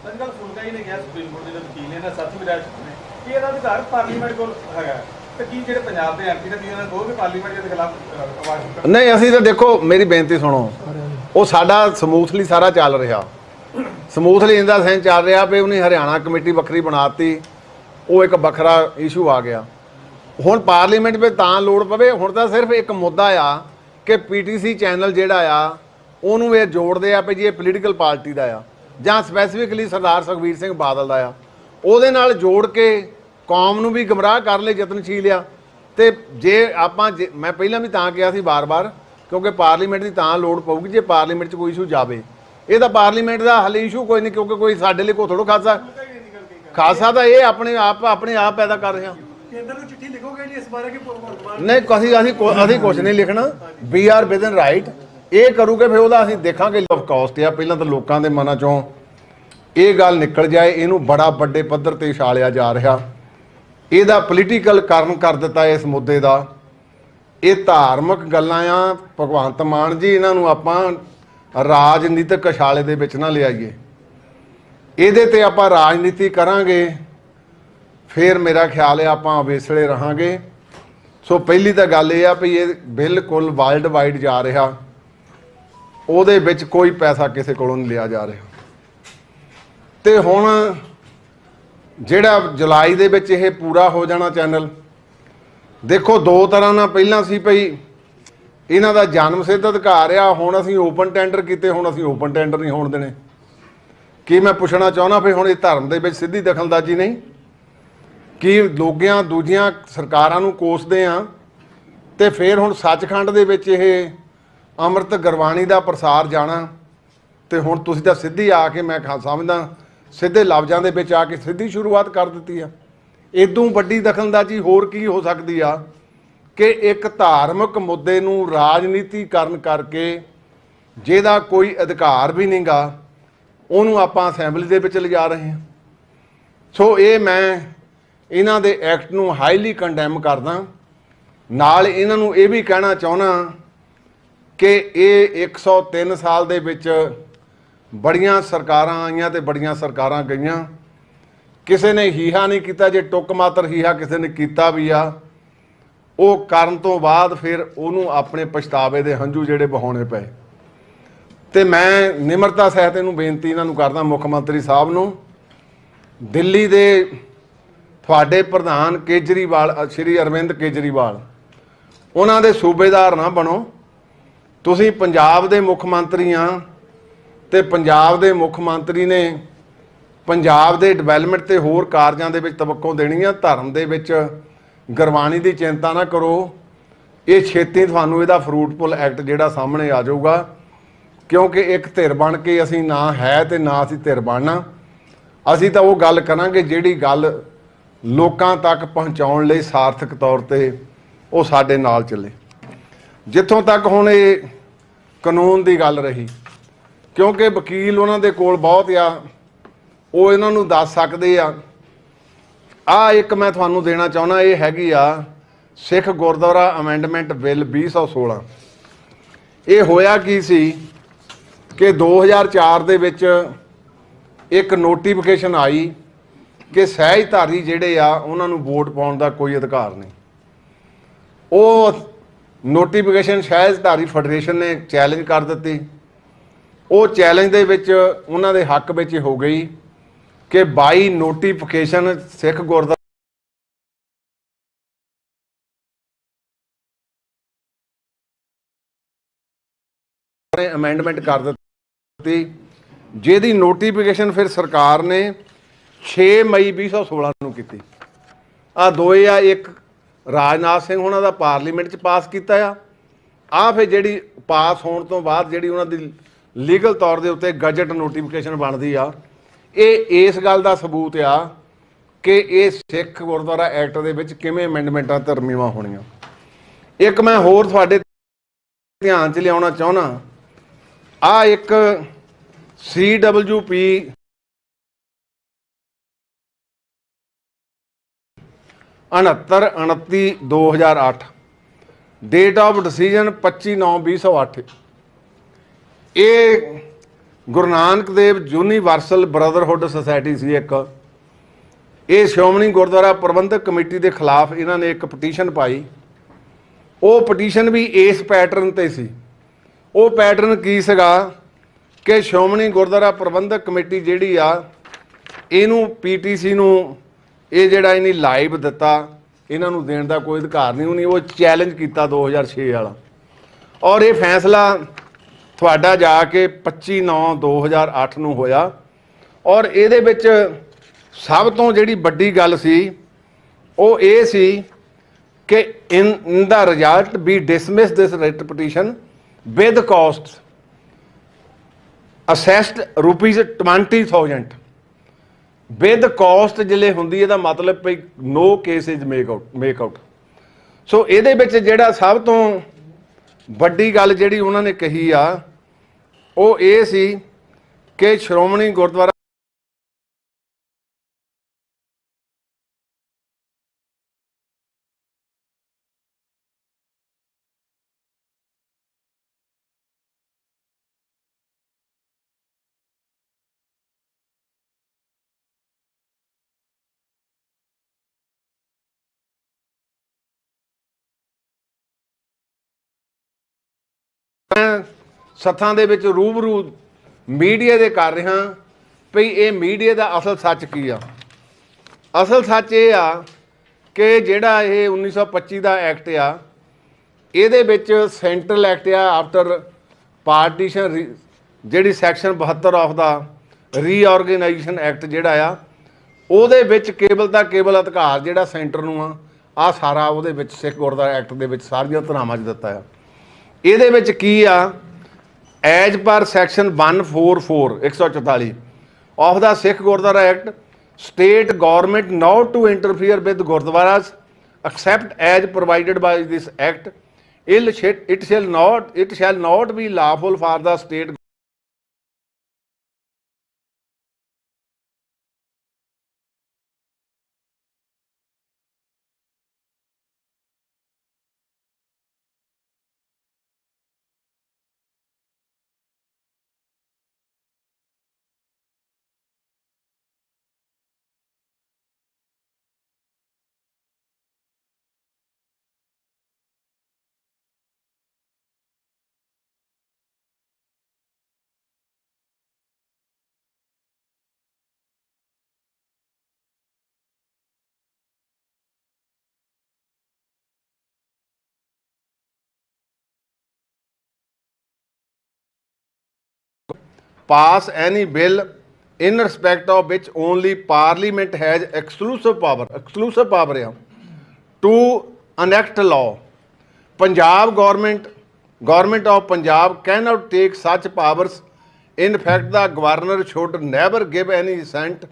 ਅੱਜ ਕੱਲ੍ਹ ਫੁਲਕਾਈ ਨੇ ਕਿਹਾ ਸੁਪਰੀਮ ਕੋਰਟ ਦੇ ਵਕੀਲ ਨੇ ਨਾ ਸਾਥੀ ਵਿਧਾਇਕ ਨੇ ਕਿ ਇਹਦਾ ਅਧਿਕਾਰ ਪਾਰਲੀਮੈਂਟ ਕੋਲ ਹੈਗਾ, ਤੇ ਕੀ ਜਿਹੜੇ ਪੰਜਾਬ ਦੇ ਐਮਪੀ ਨੇ ਇਹਨਾਂ ਨੇ ਕੋਈ ਵੀ ਪਾਰਲੀਮੈਂਟ ਦੇ ਖਿਲਾਫ ਆਵਾਜ਼ ਚੁੱਕਣ? ਨਹੀਂ, ਅਸੀਂ ਤਾਂ ਦੇਖੋ ਮੇਰੀ ਬੇਨਤੀ ਸੁਣੋ, ਉਹ ਸਾਡਾ ਸਮੂਥਲੀ ਸਾਰਾ ਚੱਲ ਰਿਹਾ, ਸਮੂਥਲੀ ਇਹਦਾ ਸੈਂਸ ਚੱਲ ਰਿਹਾ ਵੀ ਉਹਨੇ ਹਰਿਆਣਾ ਕਮੇਟੀ ਵੱਖਰੀ ਬਣਾਤੀ, ਉਹ ਇੱਕ ਵੱਖਰਾ ਇਸ਼ੂ ਆ ਗਿਆ। ਹੁਣ ਪਾਰਲੀਮੈਂਟ ਵਿੱਚ ਤਾਂ ਲੋੜ ਪਵੇ, ਹੁਣ ਤਾਂ ਸਿਰਫ ਇੱਕ ਮੁੱਦਾ ਆ ਕਿ ਪੀਟੀਸੀ ਚੈਨਲ ਜਿਹੜਾ ਆ ਉਹਨੂੰ ਇਹ ਜੋੜਦੇ ਆ ਵੀ ਜੀ ਇਹ ਪੋਲੀਟੀਕਲ ਪਾਰਟੀ ਦਾ ਆ ਜਾਂ ਸਪੈਸੀਫਿਕਲੀ ਸਰਦਾਰ ਸੁਖਬੀਰ ਸਿੰਘ ਬਾਦਲ ਦਾ ਆ, ਉਹਦੇ ਨਾਲ ਜੋੜ ਕੇ ਕੌਮ ਨੂੰ ਵੀ ਗਮਰਾਹ ਕਰਨ ਲਈ ਯਤਨਸ਼ੀਲ ਆ। ਤੇ ਜੇ ਆਪਾਂ ਮੈਂ ਪਹਿਲਾਂ ਵੀ ਤਾਂ ਕਿਹਾ ਸੀ ਬਾਰ-ਬਾਰ, ਕਿਉਂਕਿ ਪਾਰਲੀਮੈਂਟ ਦੀ ਤਾਂ ਲੋੜ ਪਊਗੀ ਜੇ ਪਾਰਲੀਮੈਂਟ 'ਚ ਕੋਈ ਇਸ਼ੂ ਜਾਵੇ। ਇਹ ਤਾਂ ਪਾਰਲੀਮੈਂਟ ਦਾ ਹੱਲ ਇਸ਼ੂ ਕੋਈ ਨਹੀਂ, ਕਿਉਂਕਿ ਕੋਈ ਸਾਡੇ ਲਈ ਕੋਈ ਥੋੜ੍ਹਾ ਖਾਸਾ ਤਾਂ ਇਹ ਆਪਣੇ ਆਪ ਪੈਦਾ ਕਰ ਰਿਹਾ। ਕੇਂਦਰ ਨੂੰ ਚਿੱਠੀ ਲਿਖੋਗੇ ਜੀ ਇਸ ਬਾਰੇ ਕਿ ਭਗਵੰਤ ਮਾਨ ਨਹੀਂ, ਅਸੀਂ ਕੁਝ ਨਹੀਂ ਲਿਖਣਾ, ਵੀ ਆਰ ਵਿਦਨ ਰਾਈਟ। ਇਹ ਕਰੂਗੇ ਫਿਰ ਉਹਦਾ ਅਸੀਂ ਦੇਖਾਂਗੇ। ਆਫ ਕਾਸਟ ਆ, ਪਹਿਲਾਂ ਤਾਂ ਲੋਕਾਂ ਦੇ ਮਨਾਂ 'ਚੋਂ ਇਹ ਗੱਲ ਨਿਕਲ ਜਾਏ, ਇਹਨੂੰ ਬੜਾ ਵੱਡੇ ਪੱਧਰ ਤੇ ਛਾਲਿਆ ਜਾ ਰਿਹਾ, ਇਹਦਾ ਪੋਲੀਟੀਕਲ ਕਾਰਨ ਕਰ ਦਿੱਤਾ ਇਸ ਮੁੱਦੇ ਦਾ। ਇਹ ਧਾਰਮਿਕ ਗੱਲਾਂ ਆ ਭਗਵੰਤ ਮਾਨ ਜੀ, ਇਹਨਾਂ ਨੂੰ ਆਪਾਂ ਰਾਜਨੀਤਿਕ ਛਾਲੇ ਦੇ ਵਿੱਚ ਨਾ ਲਿਆਈਏ। ਇਹਦੇ ਤੇ ਆਪਾਂ ਰਾਜਨੀਤੀ ਕਰਾਂਗੇ ਫਿਰ ਮੇਰਾ ਖਿਆਲ ਹੈ ਆਪਾਂ ਅਵੇਸਲੇ ਰਹਾਂਗੇ। ਸੋ ਪਹਿਲੀ ਤਾਂ ਗੱਲ ਇਹ ਆ ਵੀ ਇਹ ਬਿਲਕੁਲ ਵਰਲਡ ਵਾਈਡ ਜਾ ਰਿਹਾ, ਉਹਦੇ ਵਿੱਚ ਕੋਈ ਪੈਸਾ ਕਿਸੇ ਕੋਲੋਂ ਨਹੀਂ ਲਿਆ ਜਾ ਰਿਹਾ। ਤੇ ਹੁਣ ਜਿਹੜਾ ਜੁਲਾਈ ਦੇ ਵਿੱਚ ਇਹ ਪੂਰਾ ਹੋ ਜਾਣਾ ਚੈਨਲ, ਦੇਖੋ ਦੋ ਤਰ੍ਹਾਂ ਨਾਲ ਪਹਿਲਾਂ ਸੀ ਭਈ ਇਹਨਾਂ ਦਾ ਜਨਮ ਸਿੱਧ ਅਧਿਕਾਰ ਆ, ਹੁਣ ਅਸੀਂ ਓਪਨ ਟੈਂਡਰ ਕੀਤੇ, ਹੁਣ ਅਸੀਂ ਓਪਨ ਟੈਂਡਰ ਨਹੀਂ ਹੋਣ ਦੇਣੇ। ਕੀ ਮੈਂ ਪੁੱਛਣਾ ਚਾਹੁੰਦਾ ਵੀ ਹੁਣ ਇਹ ਧਰਮ ਦੇ ਵਿੱਚ ਸਿੱਧੀ ਦਖਲਅੰਦਾਜ਼ੀ ਨਹੀਂ? ਕੀ ਲੋਕਾਂ ਦੂਜੀਆਂ ਸਰਕਾਰਾਂ ਨੂੰ ਕੋਸਦੇ ਆ ਤੇ ਫਿਰ ਹੁਣ ਸੱਚਖੰਡ ਦੇ ਵਿੱਚ ਇਹ ਅੰਮ੍ਰਿਤ ਗੁਰਬਾਣੀ ਦਾ ਪ੍ਰਸਾਰ ਜਾਣਾ, ਤੇ ਹੁਣ ਤੁਸੀਂ ਤਾਂ ਸਿੱਧੀ ਆ ਕੇ ਮੈਂ ਸਮਝਦਾ ਸਿੱਧੇ ਲਫ਼ਜ਼ਾਂ ਦੇ ਵਿੱਚ ਆ ਕੇ ਸਿੱਧੀ ਸ਼ੁਰੂਆਤ ਕਰ ਦਿੱਤੀ ਆ। ਇਦੋਂ ਵੱਡੀ ਦਖਲਅੰਦਾਜ਼ੀ ਹੋਰ ਕੀ ਹੋ ਸਕਦੀ ਆ ਕਿ ਇੱਕ ਧਾਰਮਿਕ ਮੁੱਦੇ ਨੂੰ ਰਾਜਨੀਤੀਕਰਨ ਕਰਕੇ ਜਿਹਦਾ ਕੋਈ ਅਧਿਕਾਰ ਵੀ ਨਹੀਂਗਾ ਉਹਨੂੰ ਆਪਾਂ ਅਸੈਂਬਲੀ ਦੇ ਵਿੱਚ ਲਿਜਾ ਰਹੇ ਹਾਂ। ਸੋ ਇਹ ਮੈਂ ਇਹਨਾਂ ਦੇ ਐਕਟ ਨੂੰ ਹਾਈਲੀ ਕੰਡੈਮ ਕਰਦਾ। ਨਾਲ ਇਹਨਾਂ ਨੂੰ ਇਹ ਵੀ ਕਹਿਣਾ ਚਾਹੁੰਦਾ ਕਿ ਇਹ 103 ਸਾਲ ਦੇ ਵਿੱਚ ਬੜੀਆਂ ਸਰਕਾਰਾਂ ਆਈਆਂ ਤੇ ਬੜੀਆਂ ਸਰਕਾਰਾਂ ਗਈਆਂ, ਕਿਸੇ ਨੇ ਹੀਹਾ ਨਹੀਂ ਕੀਤਾ। ਜੇ ਟੁੱਕ ਮਾਤਰ ਹੀਹਾ ਕਿਸੇ ਨੇ ਕੀਤਾ ਵੀ ਆ, ਉਹ ਕਰਨ ਤੋਂ ਬਾਅਦ ਫਿਰ ਉਹਨੂੰ ਆਪਣੇ ਪਛਤਾਵੇ ਦੇ ਹੰਝੂ ਜਿਹੜੇ ਵਹਾਉਣੇ ਪਏ। ਤੇ ਮੈਂ ਨਿਮਰਤਾ ਸਹਿਤ ਇਹਨੂੰ ਬੇਨਤੀ ਇਹਨਾਂ ਨੂੰ ਕਰਦਾ, ਮੁੱਖ ਮੰਤਰੀ ਸਾਹਿਬ ਨੂੰ, ਦਿੱਲੀ ਦੇ ਤੁਹਾਡੇ ਪ੍ਰਧਾਨ ਕੇਜਰੀਵਾਲ, ਸ਼੍ਰੀ ਅਰਵਿੰਦ ਕੇਜਰੀਵਾਲ, ਉਹਨਾਂ ਦੇ ਸੂਬੇਦਾਰ ਨਾ ਬਣੋ। ਤੁਸੀਂ ਪੰਜਾਬ ਦੇ ਮੁੱਖ ਮੰਤਰੀ ਆ ਤੇ ਪੰਜਾਬ ਦੇ ਮੁੱਖ ਮੰਤਰੀ ਨੇ ਪੰਜਾਬ ਦੇ ਡਿਵੈਲਪਮੈਂਟ ਤੇ ਹੋਰ ਕਾਰਜਾਂ ਦੇ ਵਿੱਚ ਤਵੱਕੋ ਦੇਣੀ ਆ। ਧਰਮ ਦੇ ਵਿੱਚ ਗੁਰਬਾਣੀ ਦੀ ਚਿੰਤਾ ਨਾ ਕਰੋ। ਇਹ ਛੇਤੀ ਤੁਹਾਨੂੰ ਇਹਦਾ ਫਰੂਟਫੁਲ ਐਕਟ ਜਿਹੜਾ ਸਾਹਮਣੇ ਆ ਜਾਊਗਾ, ਕਿਉਂਕਿ ਇੱਕ ਧਿਰ ਬਣ ਕੇ ਅਸੀਂ ਨਾ ਹੈ ਤੇ ਨਾ ਅਸੀਂ ਧਿਰ ਬਣਨਾ। ਅਸੀਂ ਤਾਂ ਉਹ ਗੱਲ ਕਰਾਂਗੇ ਜਿਹੜੀ ਗੱਲ ਲੋਕਾਂ ਤੱਕ ਪਹੁੰਚਾਉਣ ਲਈ ਸਾਰਥਕ ਤੌਰ ਤੇ ਉਹ ਸਾਡੇ ਨਾਲ ਚੱਲੇ। ਜਿੱਥੋਂ ਤੱਕ ਹੁਣ ਇਹ ਕਾਨੂੰਨ ਦੀ ਗੱਲ ਰਹੀ, ਕਿਉਂਕਿ ਵਕੀਲ ਉਹਨਾਂ ਦੇ ਕੋਲ ਬਹੁਤ ਆ, ਉਹ ਇਹਨਾਂ ਨੂੰ ਦੱਸ ਸਕਦੇ ਆ। ਆਹ ਇੱਕ ਮੈਂ ਤੁਹਾਨੂੰ ਦੇਣਾ ਚਾਹੁੰਦਾ, ਇਹ ਹੈਗੀ ਆ ਸਿੱਖ ਗੁਰਦੁਆਰਾ ਅਮੈਂਡਮੈਂਟ ਬਿੱਲ 2016। ਇਹ ਹੋਇਆ ਕੀ ਸੀ ਕਿ 2004 ਦੇ ਵਿੱਚ ਇੱਕ ਨੋਟੀਫਿਕੇਸ਼ਨ ਆਈ ਕਿ ਸਹਿਜਧਾਰੀ ਜਿਹੜੇ ਆ ਉਹਨਾਂ ਨੂੰ ਵੋਟ ਪਾਉਣ ਦਾ ਕੋਈ ਅਧਿਕਾਰ ਨਹੀਂ। ਉਹ ਨੋਟੀਫਿਕੇਸ਼ਨ ਸਹਿਜਧਾਰੀ ਫੈਡਰੇਸ਼ਨ ਨੇ ਚੈਲੰਜ ਕਰ ਦਿੱਤੀ। ਉਹ ਚੈਲੰਜ ਦੇ ਵਿੱਚ ਉਹਨਾਂ ਦੇ ਹੱਕ ਵਿੱਚ ਹੋ ਗਈ ਕਿ ਬਾਈ ਨੋਟੀਫਿਕੇਸ਼ਨ ਸਿੱਖ ਗੁਰਦੁਆਰਾ ਨੇ ਅਮੈਂਡਮੈਂਟ ਕਰ ਦਿੱਤੀ, ਜਿਹਦੀ ਨੋਟੀਫਿਕੇਸ਼ਨ ਫਿਰ ਸਰਕਾਰ ਨੇ 6 ਮਈ 2016 ਨੂੰ ਕੀਤੀ। ਆ ਦੋਏ ਆ, ਇੱਕ ਰਾਜਨਾਥ ਸਿੰਘ ਉਹਨਾਂ ਦਾ ਪਾਰਲੀਮੈਂਟ 'ਚ ਪਾਸ ਕੀਤਾ ਆ ਫਿਰ ਜਿਹੜੀ ਪਾਸ ਹੋਣ ਤੋਂ ਬਾਅਦ ਜਿਹੜੀ ਉਹਨਾਂ ਦੀ ਲੀਗਲ ਤੌਰ ਦੇ ਉੱਤੇ ਗਜਟ ਨੋਟੀਫਿਕੇਸ਼ਨ ਬਣਦੀ ਆ। ਇਹ ਇਸ ਗੱਲ ਦਾ ਸਬੂਤ ਆ ਕਿ ਇਹ ਸਿੱਖ ਗੁਰਦੁਆਰਾ ਐਕਟ ਦੇ ਵਿੱਚ ਕਿਵੇਂ ਅਮੈਂਡਮੈਂਟਾਂ ਤਰਮੀਮਾਂ ਹੋਣੀਆਂ। ਇੱਕ ਮੈਂ ਹੋਰ ਤੁਹਾਡੇ ਧਿਆਨ 'ਚ ਲਿਆਉਣਾ ਚਾਹੁੰਦਾ, ਆ ਇੱਕ CWP 6929/2008, ਡੇਟ ਆਫ ਡਿਸੀਜਨ 25/9/2008। ਇਹ Guru Nanak Dev universal brotherhood society ਸੀ ਇੱਕ। ਇਹ ਸ਼੍ਰੋਮਣੀ ਗੁਰਦੁਆਰਾ ਪ੍ਰਬੰਧਕ ਕਮੇਟੀ ਦੇ ਖਿਲਾਫ ਇਹਨਾਂ ਨੇ ਇੱਕ ਪਟੀਸ਼ਨ ਪਾਈ। ਉਹ ਪਟੀਸ਼ਨ ਵੀ ਇਸ ਪੈਟਰਨ ਤੇ ਸੀ। ਉਹ ਪੈਟਰਨ ਕੀ ਸੀਗਾ ਕਿ ਸ਼੍ਰੋਮਣੀ ਗੁਰਦੁਆਰਾ ਪ੍ਰਬੰਧਕ ਕਮੇਟੀ ਜਿਹੜੀ ਆ, ਇਹਨੂੰ PTC ਨੂੰ ਇਹ ਜਿਹੜਾ ਇਹਨੇ ਲਾਈਵ ਦਿੱਤਾ, ਇਹਨਾਂ ਨੂੰ ਦੇਣ ਦਾ ਕੋਈ ਅਧਿਕਾਰ ਨਹੀਂ। ਉਹਨੇ ਉਹ ਚੈਲੰਜ ਕੀਤਾ 2006 ਵਾਲਾ, ਔਰ ਇਹ ਫੈਸਲਾ ਤੁਹਾਡਾ ਜਾ ਕੇ 25/9/2008 ਨੂੰ ਹੋਇਆ। ਔਰ ਇਹਦੇ ਵਿੱਚ ਸਭ ਤੋਂ ਜਿਹੜੀ ਵੱਡੀ ਗੱਲ ਸੀ ਉਹ ਇਹ ਸੀ ਕਿ in the result be dismiss this writ petition with cost assessed ₹20,000 with cost ਜਿਹੜੇ ਹੁੰਦੀ, ਇਹਦਾ ਮਤਲਬ ਵੀ no case is make out. So ਇਹਦੇ ਵਿੱਚ ਜਿਹੜਾ ਸਭ ਤੋਂ ਵੱਡੀ ਗੱਲ ਜਿਹੜੀ ਉਹਨਾਂ ਨੇ ਕਹੀ ਆ ਉਹ ਇਹ ਸੀ ਕਿ ਸ਼੍ਰੋਮਣੀ ਗੁਰਦੁਆਰਾ ਸੱਥਾਂ ਦੇ ਵਿੱਚ ਰੂਬਰੂ ਮੀਡੀਆ ਦੇ ਕਰ ਰਿਹਾ ਵੀ ਇਹ ਮੀਡੀਆ ਦਾ ਅਸਲ ਸੱਚ ਕੀ ਆ। ਅਸਲ ਸੱਚ ਇਹ ਆ ਕਿ ਜਿਹੜਾ ਇਹ 1925 ਦਾ ਐਕਟ ਆ, ਇਹਦੇ ਵਿੱਚ ਸੈਂਟਰਲ ਐਕਟ ਆ ਆਫਟਰ ਪਾਰਟੀਸ਼ਨ, ਜਿਹੜੀ section 72 of the reorganisation act ਜਿਹੜਾ ਆ, ਉਹਦੇ ਵਿੱਚ ਕੇਵਲ ਦਾ ਕੇਵਲ ਅਧਿਕਾਰ ਜਿਹੜਾ ਸੈਂਟਰ ਨੂੰ ਆ ਸਾਰਾ ਉਹਦੇ ਵਿੱਚ ਸਿੱਖ ਗੁਰਦੁਆਰਾ ਐਕਟ ਦੇ ਵਿੱਚ ਸਾਰੀਆਂ ਧਾਰਾਵਾਂ 'ਚ ਦਿੱਤਾ ਆ। ਇਹਦੇ ਵਿੱਚ ਕੀ ਆ, as per section 144 144 of the Sikh Gurdwara Act, state government not to interfere with Gurdwaras except as provided by this act. It shall not be lawful for the state pass any bill in respect of which only parliament has exclusive power yeah, to enact law. Punjab government of Punjab cannot take such powers. In fact, the governor should never give any assent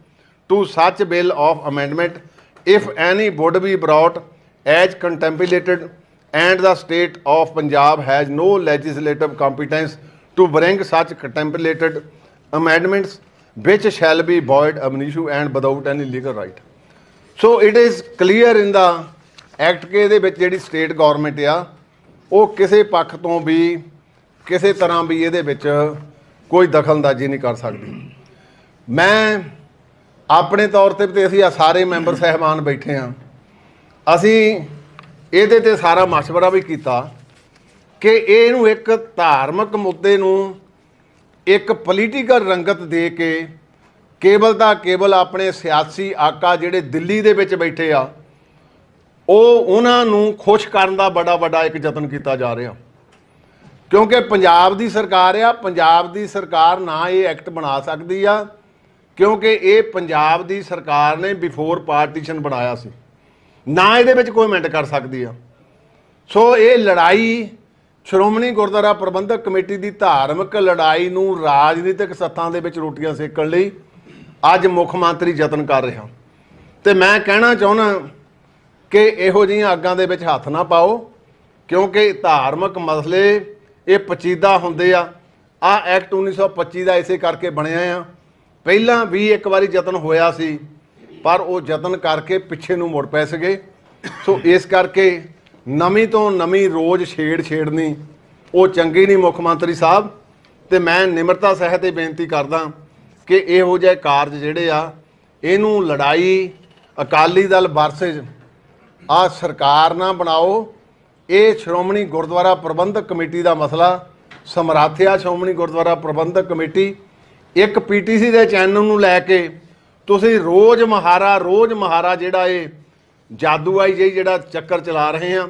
to such bill of amendment if any would be brought as contemplated, and the state of Punjab has no legislative competence to bring such contemplated amendments which shall be void ab initio and without any legal right. So it is clear in the act ਕਿ ਇਹਦੇ ਵਿੱਚ ਜਿਹੜੀ state government ਆ ਉਹ ਕਿਸੇ ਪੱਖ ਤੋਂ ਵੀ ਕਿਸੇ ਤਰ੍ਹਾਂ ਵੀ ਇਹਦੇ ਵਿੱਚ ਕੋਈ ਦਖਲਅੰਦਾਜ਼ੀ ਨਹੀਂ ਕਰ ਸਕਦੀ। ਮੈਂ ਆਪਣੇ ਤੌਰ ਤੇ ਅਸੀਂ ਆ ਸਾਰੇ ਮੈਂਬਰ ਸਹਿਬਾਨ ਬੈਠੇ ਹਾਂ, ਅਸੀਂ ਇਹਦੇ ਤੇ ਸਾਰਾ ਮਸ਼ਵਰਾ ਵੀ ਕੀਤਾ ਕਿ ਇਹਨੂੰ ਇੱਕ ਧਾਰਮਿਕ ਮੁੱਦੇ ਨੂੰ ਇੱਕ ਪੋਲੀਟੀਕਲ ਰੰਗਤ ਦੇ ਕੇ ਕੇਵਲ ਦਾ ਕੇਵਲ ਆਪਣੇ ਸਿਆਸੀ ਆਕਾ ਜਿਹੜੇ ਦਿੱਲੀ ਦੇ ਵਿੱਚ ਬੈਠੇ ਆ ਉਹਨਾਂ ਨੂੰ ਖੁਸ਼ ਕਰਨ ਦਾ ਬੜਾ ਵੱਡਾ ਇੱਕ ਯਤਨ ਕੀਤਾ ਜਾ ਰਿਹਾ, ਕਿਉਂਕਿ ਪੰਜਾਬ ਦੀ ਸਰਕਾਰ ਆ। ਪੰਜਾਬ ਦੀ ਸਰਕਾਰ ਨਾ ਇਹ ਐਕਟ ਬਣਾ ਸਕਦੀ ਆ ਕਿਉਂਕਿ ਇਹ ਪੰਜਾਬ ਦੀ ਸਰਕਾਰ ਨੇ ਬਿਫੋਰ ਪਾਰਟੀਸ਼ਨ ਬਣਾਇਆ ਸੀ, ਨਾ ਇਹਦੇ ਵਿੱਚ ਕੋਈ ਅਮੈਂਡ ਕਰ ਸਕਦੀ ਆ। ਸੋ ਇਹ ਲੜਾਈ ਸ਼੍ਰੋਮਣੀ ਗੁਰਦੁਆਰਾ ਪ੍ਰਬੰਧਕ ਕਮੇਟੀ ਦੀ ਧਾਰਮਿਕ ਲੜਾਈ ਨੂੰ ਰਾਜਨੀਤਿਕ ਸੱਥਾਂ ਦੇ ਵਿੱਚ ਰੋਟੀਆਂ ਸੇਕਣ ਲਈ ਅੱਜ ਮੁੱਖ ਮੰਤਰੀ ਯਤਨ ਕਰ ਰਿਹਾ, ਤੇ ਮੈਂ ਕਹਿਣਾ ਚਾਹੁੰਦਾ ਕਿ ਇਹੋ ਜਿਹੀਆਂ ਅੱਗਾਂ ਦੇ ਵਿੱਚ ਹੱਥ ਨਾ ਪਾਓ, ਕਿਉਂਕਿ ਧਾਰਮਿਕ ਮਸਲੇ ਇਹ ਪਚੀਦਾ ਹੁੰਦੇ ਆ। ਐਕਟ 1925 ਦਾ ਇਸੇ ਕਰਕੇ ਬਣਿਆ ਆ। ਪਹਿਲਾਂ ਵੀ ਇੱਕ ਵਾਰੀ ਯਤਨ ਹੋਇਆ ਸੀ ਪਰ ਉਹ ਯਤਨ ਕਰਕੇ ਪਿੱਛੇ ਨੂੰ ਮੁੜ ਪੈ ਸੀਗੇ। ਸੋ ਇਸ ਕਰਕੇ ਨਵੀਂ ਤੋਂ ਨਵੀਂ ਰੋਜ਼ ਛੇੜਨੀ ਉਹ ਚੰਗੀ ਨਹੀਂ ਮੁੱਖ ਮੰਤਰੀ ਸਾਹਿਬ, ਤੇ ਮੈਂ ਨਿਮਰਤਾ ਸਹਿਤ ਇਹ ਬੇਨਤੀ ਕਰਦਾ ਕਿ ਇਹੋ ਜਿਹੇ ਕਾਰਜ ਜਿਹੜੇ ਆ ਇਹਨੂੰ ਲੜਾਈ ਅਕਾਲੀ ਦਲ ਵਰਸਸ ਆ ਸਰਕਾਰ ਨਾ ਬਣਾਓ। ਇਹ ਸ਼੍ਰੋਮਣੀ ਗੁਰਦੁਆਰਾ ਪ੍ਰਬੰਧਕ ਕਮੇਟੀ ਦਾ ਮਸਲਾ ਸਮਰਾਥਿਆ ਸ਼੍ਰੋਮਣੀ ਗੁਰਦੁਆਰਾ ਪ੍ਰਬੰਧਕ ਕਮੇਟੀ ਇੱਕ ਪੀਟੀਸੀ ਦੇ ਚੈਨਲ ਨੂੰ ਲੈ ਕੇ ਤੁਸੀਂ ਰੋਜ਼ ਮਹਾਰਾ ਜਿਹੜਾ ਇਹ ਜਾਦੂਆਈ ਜਿਹੜਾ ਚੱਕਰ ਚਲਾ ਰਹੇ ਆ,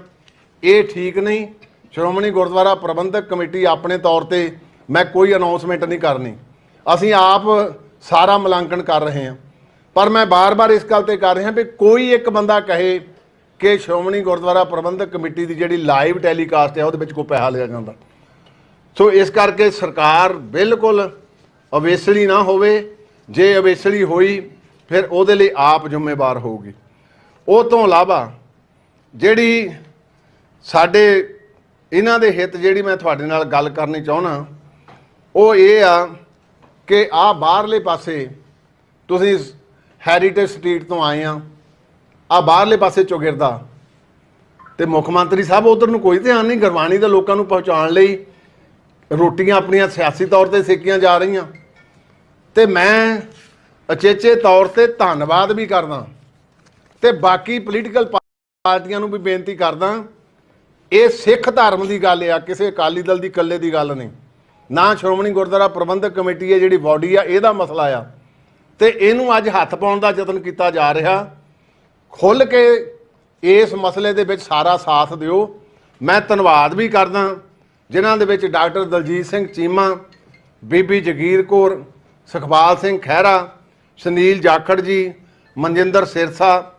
ਇਹ ਠੀਕ ਨਹੀਂ। ਸ਼੍ਰੋਮਣੀ ਗੁਰਦੁਆਰਾ ਪ੍ਰਬੰਧਕ ਕਮੇਟੀ ਆਪਣੇ ਤੌਰ ਤੇ ਮੈਂ ਕੋਈ ਅਨਾਉਂਸਮੈਂਟ ਨਹੀਂ ਕਰਨੀ, ਅਸੀਂ ਆਪ ਸਾਰਾ ਮੁਲਾਂਕਣ ਕਰ ਰਹੇ ਹਾਂ, ਪਰ ਮੈਂ ਬਾਰ-ਬਾਰ ਇਸ ਗੱਲ ਤੇ ਕਰ ਰਿਹਾ ਵੀ ਕੋਈ ਇੱਕ ਬੰਦਾ ਕਹੇ ਕਿ ਸ਼੍ਰੋਮਣੀ ਗੁਰਦੁਆਰਾ ਪ੍ਰਬੰਧਕ ਕਮੇਟੀ ਦੀ ਜਿਹੜੀ ਲਾਈਵ ਟੈਲੀਕਾਸਟ ਹੈ ਉਹਦੇ ਵਿੱਚ ਕੋਈ ਪੈਸਾ ਲਿਆ ਜਾਂਦਾ। ਸੋ ਇਸ ਕਰਕੇ ਸਰਕਾਰ ਬਿਲਕੁਲ ਅਵੇਸਲੀ ਨਾ ਹੋਵੇ, ਜੇ ਅਵੇਸਲੀ ਹੋਈ ਫਿਰ ਉਹਦੇ ਲਈ ਆਪ ਜ਼ਿੰਮੇਵਾਰ ਹੋਊਗੀ। ਉਹ ਤੋਂ ਇਲਾਵਾ ਜਿਹੜੀ ਸਾਡੇ ਇਹਨਾਂ ਦੇ ਹਿੱਤ ਜਿਹੜੀ ਮੈਂ ਤੁਹਾਡੇ ਨਾਲ ਗੱਲ ਕਰਨੀ ਚਾਹੁੰਦਾ ਉਹ ਇਹ ਆ ਕਿ ਆਹ ਬਾਹਰਲੇ ਪਾਸੇ ਤੁਸੀਂ ਹੈਰੀਟੇਜ ਸਟਰੀਟ ਤੋਂ ਆਏ ਆ, ਆ ਬਾਹਰਲੇ ਪਾਸੇ ਚੌਗਿਰਦਾ, ਤੇ ਮੁੱਖ ਮੰਤਰੀ ਸਾਹਿਬ ਉਧਰ ਨੂੰ ਕੋਈ ਧਿਆਨ ਨਹੀਂ। ਗੁਰਬਾਣੀ ਦੇ ਲੋਕਾਂ ਨੂੰ ਪਹੁੰਚਾਉਣ ਲਈ ਰੋਟੀਆਂ ਆਪਣੀਆਂ ਸਿਆਸੀ ਤੌਰ ਤੇ ਸੇਕੀਆਂ ਜਾ ਰਹੀਆਂ, ਤੇ ਮੈਂ ਅਚੇਚੇ ਤੌਰ ਤੇ ਧੰਨਵਾਦ ਵੀ ਕਰਦਾ ਤੇ ਬਾਕੀ ਪੋਲੀਟੀਕਲ ਪਾਰਟੀਆਂ ਨੂੰ ਵੀ ਬੇਨਤੀ ਕਰਦਾ, ਇਹ ਸਿੱਖ ਧਰਮ ਦੀ ਗੱਲ ਆ, ਕਿਸੇ ਅਕਾਲੀ ਦਲ ਦੀ ਇਕੱਲੇ ਦੀ ਗੱਲ ਨਹੀਂ, ਨਾ ਸ਼੍ਰੋਮਣੀ ਗੁਰਦੁਆਰਾ ਪ੍ਰਬੰਧਕ ਕਮੇਟੀ ਹੈ ਜਿਹੜੀ ਬਾਡੀ ਆ ਇਹਦਾ ਮਸਲਾ ਆ, ਤੇ ਇਹਨੂੰ ਅੱਜ ਹੱਥ ਪਾਉਣ ਦਾ ਯਤਨ ਕੀਤਾ ਜਾ ਰਿਹਾ। ਖੁੱਲ੍ਹ ਕੇ ਇਸ ਮਸਲੇ ਦੇ ਵਿੱਚ ਸਾਰਾ ਸਾਥ ਦਿਓ। ਮੈਂ ਧੰਨਵਾਦ ਵੀ ਕਰਦਾ ਜਿਨ੍ਹਾਂ ਦੇ ਵਿੱਚ ਡਾਕਟਰ ਦਲਜੀਤ ਸਿੰਘ ਚੀਮਾ, ਬੀਬੀ ਜਗੀਰ ਕੌਰ, ਸੁਖਪਾਲ ਸਿੰਘ ਖਹਿਰਾ, ਸੁਨੀਲ ਜਾਖੜ ਜੀ, ਮਨਜਿੰਦਰ ਸਿਰਸਾ,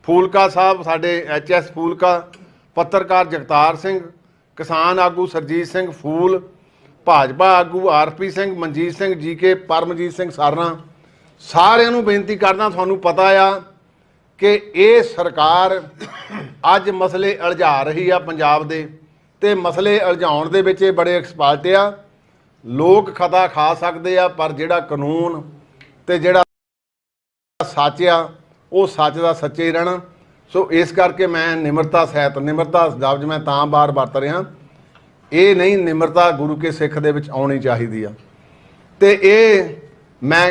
ਫੂਲਕਾ ਸਾਹਿਬ ਸਾਡੇ HS ਫੂਲਕਾ, ਪੱਤਰਕਾਰ ਜਗਤਾਰ ਸਿੰਘ, ਕਿਸਾਨ ਆਗੂ ਸਰਜੀਤ ਸਿੰਘ ਫੂਲ, ਭਾਜਪਾ ਆਗੂ ਆਰਪੀ ਸਿੰਘ, ਮਨਜੀਤ ਸਿੰਘ ਜੀਕੇ, ਪਰਮਜੀਤ ਸਿੰਘ ਸਾਰਨਾ, ਸਾਰਿਆਂ ਨੂੰ ਬੇਨਤੀ ਕਰਦਾ, ਤੁਹਾਨੂੰ ਪਤਾ ਆ ਕਿ ਇਹ ਸਰਕਾਰ ਅੱਜ ਮਸਲੇ ਉਲਝਾ ਰਹੀ ਆ ਪੰਜਾਬ ਦੇ, ਤੇ ਮਸਲੇ ਉਲਝਾਉਣ ਦੇ ਵਿੱਚ ਇਹ ਬੜੇ ਐਕਸਪਰਟ ਆ। ਲੋਕ ਖਤਾ ਖਾ ਸਕਦੇ ਆ, ਪਰ ਜਿਹੜਾ ਕਾਨੂੰਨ ਤੇ ਜਿਹੜਾ ਸੱਚ ਆ ਉਹ ਸੱਚ ਦਾ ਸੱਚੇ ਹੀ ਰਹਿਣਾ। ਸੋ ਇਸ ਕਰਕੇ ਮੈਂ ਨਿਮਰਤਾ ਸਹਿਤ, ਨਿਮਰਤਾ ਲਫ਼ਜ਼ ਮੈਂ ਤਾਂ ਬਾਰ ਵਰਤ ਰਿਹਾ, ਇਹ ਨਹੀਂ, ਨਿਮਰਤਾ ਗੁਰੂ ਕੇ ਸਿੱਖ ਦੇ ਵਿੱਚ ਆਉਣੀ ਚਾਹੀਦੀ ਆ। ਤੇ ਇਹ ਮੈਂ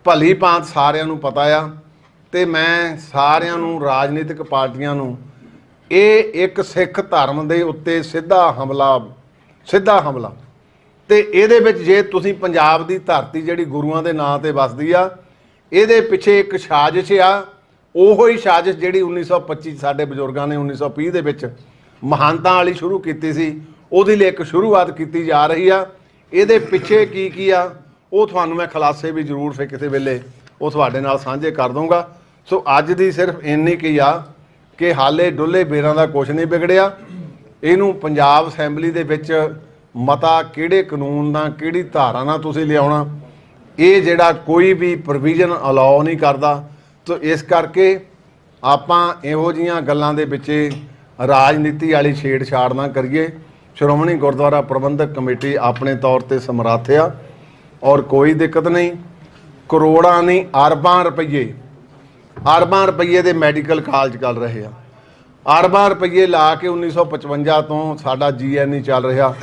ਭਲੀ ਭਾਂਤ ਸਾਰਿਆਂ ਨੂੰ ਪਤਾ ਆ, ਤੇ ਮੈਂ ਸਾਰਿਆਂ ਨੂੰ, ਰਾਜਨੀਤਿਕ ਪਾਰਟੀਆਂ ਨੂੰ, ਇਹ ਇੱਕ ਸਿੱਖ ਧਰਮ ਦੇ ਉੱਤੇ ਸਿੱਧਾ ਹਮਲਾ ਤੇ ਇਹਦੇ ਵਿੱਚ ਜੇ ਤੁਸੀਂ ਪੰਜਾਬ ਦੀ ਧਰਤੀ ਜਿਹੜੀ ਗੁਰੂਆਂ ਦੇ ਨਾਂ ਤੇ ਵਸਦੀ ਆ, ਇਹਦੇ ਪਿੱਛੇ ਇੱਕ ਸਾਜ਼ਿਸ਼ ਆ। ਉਹੋ ਹੀ ਸਾਜ਼ਿਸ਼ ਜਿਹੜੀ 1925 ਸਾਡੇ ਬਜ਼ੁਰਗਾਂ ਨੇ 1920 ਦੇ ਵਿੱਚ ਮਹਾਨਤਾ ਵਾਲੀ ਸ਼ੁਰੂ ਕੀਤੀ ਸੀ, ਉਹਦੇ ਲਈ ਇੱਕ ਸ਼ੁਰੂਆਤ ਕੀਤੀ ਜਾ ਰਹੀ ਆ। ਇਹਦੇ ਪਿੱਛੇ ਕੀ ਆ ਉਹ ਤੁਹਾਨੂੰ ਮੈਂ ਖੁਲਾਸੇ ਵੀ ਜ਼ਰੂਰ ਫਿਰ ਕਿਸੇ ਵੇਲੇ ਉਹ ਤੁਹਾਡੇ ਨਾਲ ਸਾਂਝੇ ਕਰ ਦੂੰਗਾ। ਸੋ ਅੱਜ ਦੀ ਸਿਰਫ ਇੰਨੀ ਕੀ ਆ ਕਿ ਹਾਲੇ ਡੁੱਲੇ ਬੇਰਾਂ ਦਾ ਕੁਛ ਨਹੀਂ ਵਿਗੜਿਆ। ਇਹਨੂੰ ਪੰਜਾਬ ਅਸੈਂਬਲੀ ਦੇ ਵਿੱਚ ਮਤਾ ਕਿਹੜੇ ਕਾਨੂੰਨ ਨਾਲ, ਕਿਹੜੀ ਧਾਰਾ ਨਾਲ ਤੁਸੀਂ ਲਿਆਉਣਾ, ਇਹ ਜਿਹੜਾ ਕੋਈ ਵੀ ਪ੍ਰੋਵੀਜ਼ਨ ਅਲਾਉ ਨਹੀਂ ਕਰਦਾ। ਸੋ ਇਸ ਕਰਕੇ ਆਪਾਂ ਇਹੋ ਜਿਹੀਆਂ ਗੱਲਾਂ ਦੇ ਵਿੱਚ ਰਾਜਨੀਤੀ ਵਾਲੀ ਛੇੜਛਾੜ ਨਾ ਕਰੀਏ। ਸ਼੍ਰੋਮਣੀ ਗੁਰਦੁਆਰਾ ਪ੍ਰਬੰਧਕ ਕਮੇਟੀ ਆਪਣੇ ਤੌਰ ਤੇ ਸਮਰੱਥ ਆ, ਔਰ ਕੋਈ ਦਿੱਕਤ ਨਹੀਂ। ਕਰੋੜਾਂ ਨਹੀਂ, ਅਰਬਾਂ ਰੁਪਈਏ ਦੇ ਮੈਡੀਕਲ ਕਾਲਜ ਚੱਲ ਰਹੇ ਆ। ਅਰਬਾਂ ਰੁਪਈਏ ਲਾ ਕੇ 1955 ਤੋਂ ਸਾਡਾ GNE ਚੱਲ ਰਿਹਾ,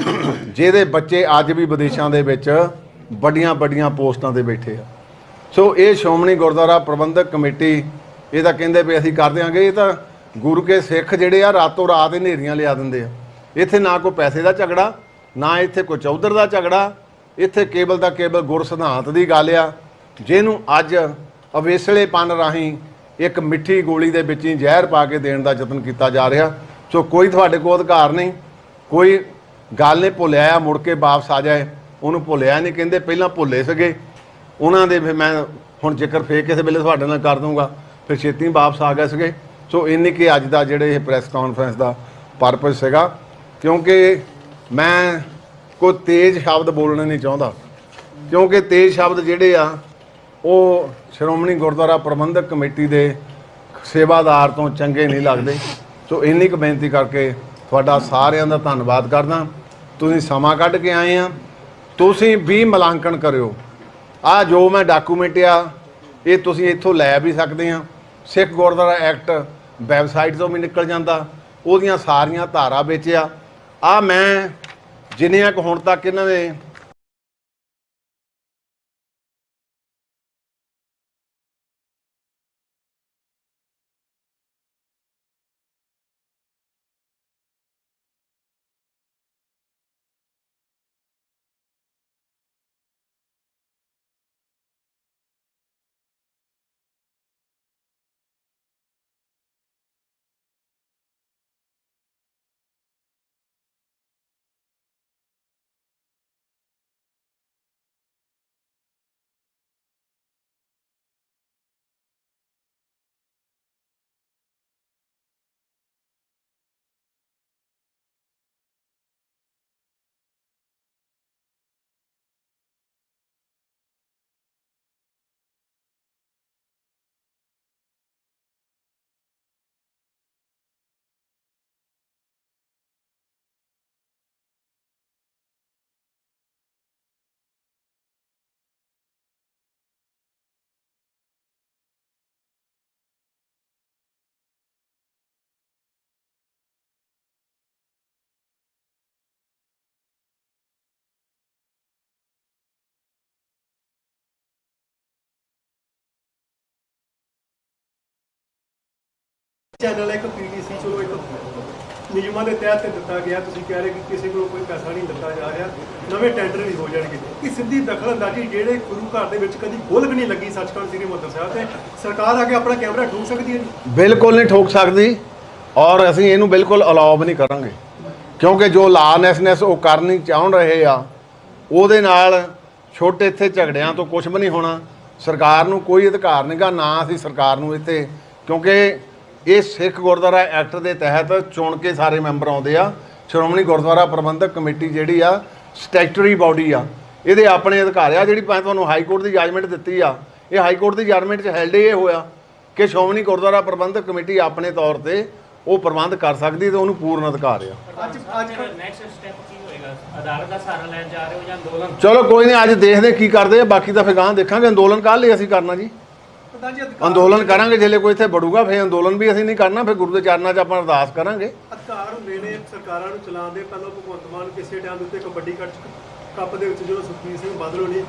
ਜਿਹਦੇ ਬੱਚੇ ਅੱਜ ਵੀ ਵਿਦੇਸ਼ਾਂ ਦੇ ਵਿੱਚ ਵੱਡੀਆਂ ਪੋਸਟਾਂ ਤੇ ਬੈਠੇ ਆ। ਸੋ ਇਹ ਸ਼੍ਰੋਮਣੀ ਗੁਰਦੁਆਰਾ ਪ੍ਰਬੰਧਕ ਕਮੇਟੀ ਇਹ ਤਾਂ ਕਹਿੰਦੇ ਵੀ ਅਸੀਂ ਕਰ ਦਿਆਂਗੇ। ਇਹ ਤਾਂ ਗੁਰੂ ਕੇ ਸਿੱਖ ਜਿਹੜੇ ਆ ਰਾਤੋਂ ਰਾਤ ਹਨੇਰੀਆਂ ਲਿਆ ਦਿੰਦੇ ਆ। ਇੱਥੇ ਨਾ ਕੋਈ ਪੈਸੇ ਦਾ ਝਗੜਾ, ਨਾ ਇੱਥੇ ਕੋਈ ਚੌਧਰ ਦਾ ਝਗੜਾ, ਇੱਥੇ ਕੇਵਲ ਦਾ ਕੇਵਲ ਗੁਰ ਸਿਧਾਂਤ ਦੀ ਗੱਲ ਆ, ਜਿਹਨੂੰ ਅੱਜ ਅਵੇਸਲੇਪਨ ਰਾਹੀਂ ਇੱਕ ਮਿੱਠੀ ਗੋਲੀ ਦੇ ਵਿੱਚ ਹੀ ਜ਼ਹਿਰ ਪਾ ਕੇ ਦੇਣ ਦਾ ਯਤਨ ਕੀਤਾ ਜਾ ਰਿਹਾ। ਸੋ ਕੋਈ ਤੁਹਾਡੇ ਕੋਲ ਅਧਿਕਾਰ ਨਹੀਂ, ਕੋਈ ਗੱਲ ਨਹੀਂ ਭੁੱਲਿਆ ਆ ਮੁੜ ਕੇ ਵਾਪਸ ਆ ਜਾਏ, ਉਹਨੂੰ ਭੁੱਲਿਆ ਨਹੀਂ। ਕਹਿੰਦੇ ਪਹਿਲਾਂ ਭੁੱਲੇ ਸੀਗੇ ਉਹਨਾਂ ਦੇ, ਫਿਰ ਮੈਂ ਹੁਣ ਜ਼ਿਕਰ ਫੇਰ ਕਿਸੇ ਵੇਲੇ ਤੁਹਾਡੇ ਨਾਲ ਕਰ ਦੂੰਗਾ, ਫਿਰ ਛੇਤੀ ਵਾਪਸ ਆ ਗਏ ਸੀਗੇ। ਸੋ ਇੰਨੀ ਕਿ ਅੱਜ ਦਾ ਜਿਹੜੇ ਇਹ ਪ੍ਰੈਸ ਕਾਨਫਰੰਸ ਦਾ ਪਰਪਸ ਸੀਗਾ, ਕਿਉਂਕਿ ਮੈਂ ਕੋਈ ਤੇਜ਼ ਸ਼ਬਦ ਬੋਲਣੇ ਨਹੀਂ ਚਾਹੁੰਦਾ, ਕਿਉਂਕਿ ਤੇਜ਼ ਸ਼ਬਦ ਜਿਹੜੇ ਆ ਉਹ ਸ਼੍ਰੋਮਣੀ ਗੁਰਦੁਆਰਾ ਪ੍ਰਬੰਧਕ ਕਮੇਟੀ ਦੇ ਸੇਵਾਦਾਰ ਤੋਂ ਚੰਗੇ ਨਹੀਂ ਲੱਗਦੇ। ਸੋ ਇੰਨੀ ਕੁ ਬੇਨਤੀ ਕਰਕੇ ਤੁਹਾਡਾ ਸਾਰਿਆਂ ਦਾ ਧੰਨਵਾਦ ਕਰਦਾ। ਤੁਸੀਂ ਸਮਾਂ ਕੱਢ ਕੇ ਆਏ ਆ, ਤੁਸੀਂ ਵੀ ਮੁਲਾਂਕਣ ਕਰਿਓ। ਆ ਜੋ ਮੈਂ ਡਾਕੂਮੈਂਟ ਆ ਇਹ ਤੁਸੀਂ ਇੱਥੋਂ ਲੈ ਵੀ ਸਕਦੇ ਆ। ਸਿੱਖ ਗੁਰਦੁਆਰਾ ਐਕਟ ਵੈਬਸਾਈਟ ਤੋਂ ਵੀ ਨਿਕਲ ਜਾਂਦਾ, ਉਹਦੀਆਂ ਸਾਰੀਆਂ ਧਾਰਾ ਵਿੱਚ ਆ ਮੈਂ ਜਿੰਨੀਆਂ ਕੁ ਹੁਣ ਤੱਕ ਇਹਨਾਂ ਦੇ ਚੈਨਲ ਇੱਕ PTC ਚਲੋ ਇੱਕ ਨਿਯਮਾਂ ਦੇ ਤਹਿਤ ਦਿੱਤਾ ਗਿਆ। ਤੁਸੀਂ ਕਹਿ ਰਹੇ ਕਿ ਕਿਸੇ ਕੋਲ ਕੋਈ ਪੈਸਾ ਨਹੀਂ ਦਿੱਤਾ ਜਾ ਰਿਹਾ, ਨਵੇਂ ਟੈਂਡਰ ਵੀ ਹੋ ਜਾਣਗੇ। ਇਹ ਸਿੱਧੀ ਦਖਲਅੰਦਾਜ਼ੀ ਜਿਹੜੇ ਗੁਰੂ ਘਰ ਦੇ ਵਿੱਚ ਕਦੀ ਬੁੱਲ੍ਹ ਵੀ ਨਹੀਂ ਲੱਗੀ ਸੱਚਖੰਡ ਸ੍ਰੀ ਹਰਿਮੰਦਰ ਸਾਹਿਬ ਤੇ ਸਰਕਾਰ ਆ ਕੇ ਆਪਣਾ ਕੈਮਰਾ ਠੋਕ ਸਕਦੀ ਹੈ ਜੀ? ਬਿਲਕੁਲ ਨਹੀਂ ਠੋਕ ਸਕਦੀ, ਔਰ ਅਸੀਂ ਇਹਨੂੰ ਬਿਲਕੁਲ ਅਲਾਉ ਵੀ ਨਹੀਂ ਕਰਾਂਗੇ, ਕਿਉਂਕਿ ਜੋ ਲਾਨੈਸਨੈਸ ਉਹ ਕਰਨੀ ਚਾਹੁਣ ਰਹੇ ਆ ਉਹਦੇ ਨਾਲ ਛੋਟੇ ਇੱਥੇ ਝਗੜਿਆਂ ਤੋਂ ਕੁਝ ਵੀ ਨਹੀਂ ਹੋਣਾ। ਸਰਕਾਰ ਨੂੰ ਕੋਈ ਅਧਿਕਾਰ ਨਹੀਂਗਾ, ਨਾ ਅਸੀਂ ਸਰਕਾਰ ਨੂੰ ਇੱਥੇ, ਕਿਉਂਕਿ ਇਹ ਸਿੱਖ ਗੁਰਦੁਆਰਾ ਐਕਟ ਦੇ ਤਹਿਤ ਚੁਣ ਕੇ ਸਾਰੇ ਮੈਂਬਰ ਆਉਂਦੇ ਆ। ਸ਼੍ਰੋਮਣੀ ਗੁਰਦੁਆਰਾ ਪ੍ਰਬੰਧਕ ਕਮੇਟੀ ਜਿਹੜੀ ਆ ਸਟੈਚੂਟਰੀ ਬਾਡੀ ਆ, ਇਹਦੇ ਆਪਣੇ ਅਧਿਕਾਰ ਆ। ਜਿਹੜੀ ਮੈਂ ਤੁਹਾਨੂੰ ਹਾਈ ਕੋਰਟ ਦੀ ਜੱਜਮੈਂਟ ਦਿੱਤੀ ਆ, ਇਹ ਹਾਈ ਕੋਰਟ ਦੀ ਜੱਜਮੈਂਟ 'ਚ ਹੈਲਡ ਇਹ ਹੋਇਆ ਕਿ ਸ਼੍ਰੋਮਣੀ ਗੁਰਦੁਆਰਾ ਪ੍ਰਬੰਧਕ ਕਮੇਟੀ ਆਪਣੇ ਤੌਰ ਤੇ ਉਹ ਪ੍ਰਬੰਧ ਕਰ ਸਕਦੀ ਤੇ ਉਹਨੂੰ ਪੂਰਨ ਅਧਿਕਾਰ ਆ। ਅੱਜ ਨੈਕਸਟ ਸਟੈਪ ਕੀ ਹੋਏਗਾ? ਅਦਾਲਤ ਦਾ ਸਹਾਰਾ ਲੈਣ ਜਾ ਰਹੇ ਹੋ ਜਾਂ ਅੰਦੋਲਨ? ਚਲੋ ਕੋਈ ਨਹੀਂ, ਅੱਜ ਦੇਖਦੇ ਕੀ ਕਰਦੇ ਆ, ਬਾਕੀ ਤਾਂ ਫਿਰ ਗਾਂ ਦੇਖਾਂਗੇ। ਅੰਦੋਲਨ ਕੱਲ੍ਹ ਲਈ ਅਸੀਂ ਕਰਨਾ ਜੀ, ਪ੍ਰਧਾਨ ਜੀ ਅਧਿਕਾਰ ਅੰਦੋਲਨ ਕਰਾਂਗੇ। ਜੇ ਕੋਈ ਇੱਥੇ ਵੜੂਗਾ ਫਿਰ ਅੰਦੋਲਨ ਵੀ ਅਸੀਂ ਨਹੀਂ ਕਰਨਾ, ਫਿਰ ਗੁਰੂ ਦੇ ਚਰਨਾਂ 'ਚ ਆਪਾਂ ਅਰਦਾਸ ਕਰਾਂਗੇ। ਅਧਿਕਾਰ ਹੁੰਦੇ ਨੇ ਸਰਕਾਰਾਂ ਨੂੰ ਚਲਾਉਣ ਦੇ। ਪਹਿਲਾਂ ਭਗਵੰਤ ਮਾਨ ਕਿਸੇ ਟਾਈਮ ਦੇ ਉੱਤੇ ਕਬੱਡੀ ਕੱਪ ਦੇ ਵਿੱਚ ਜਦੋਂ ਸੁਖਬੀਰ ਸਿੰਘ ਬਾਦਲ ਹੋਣੀ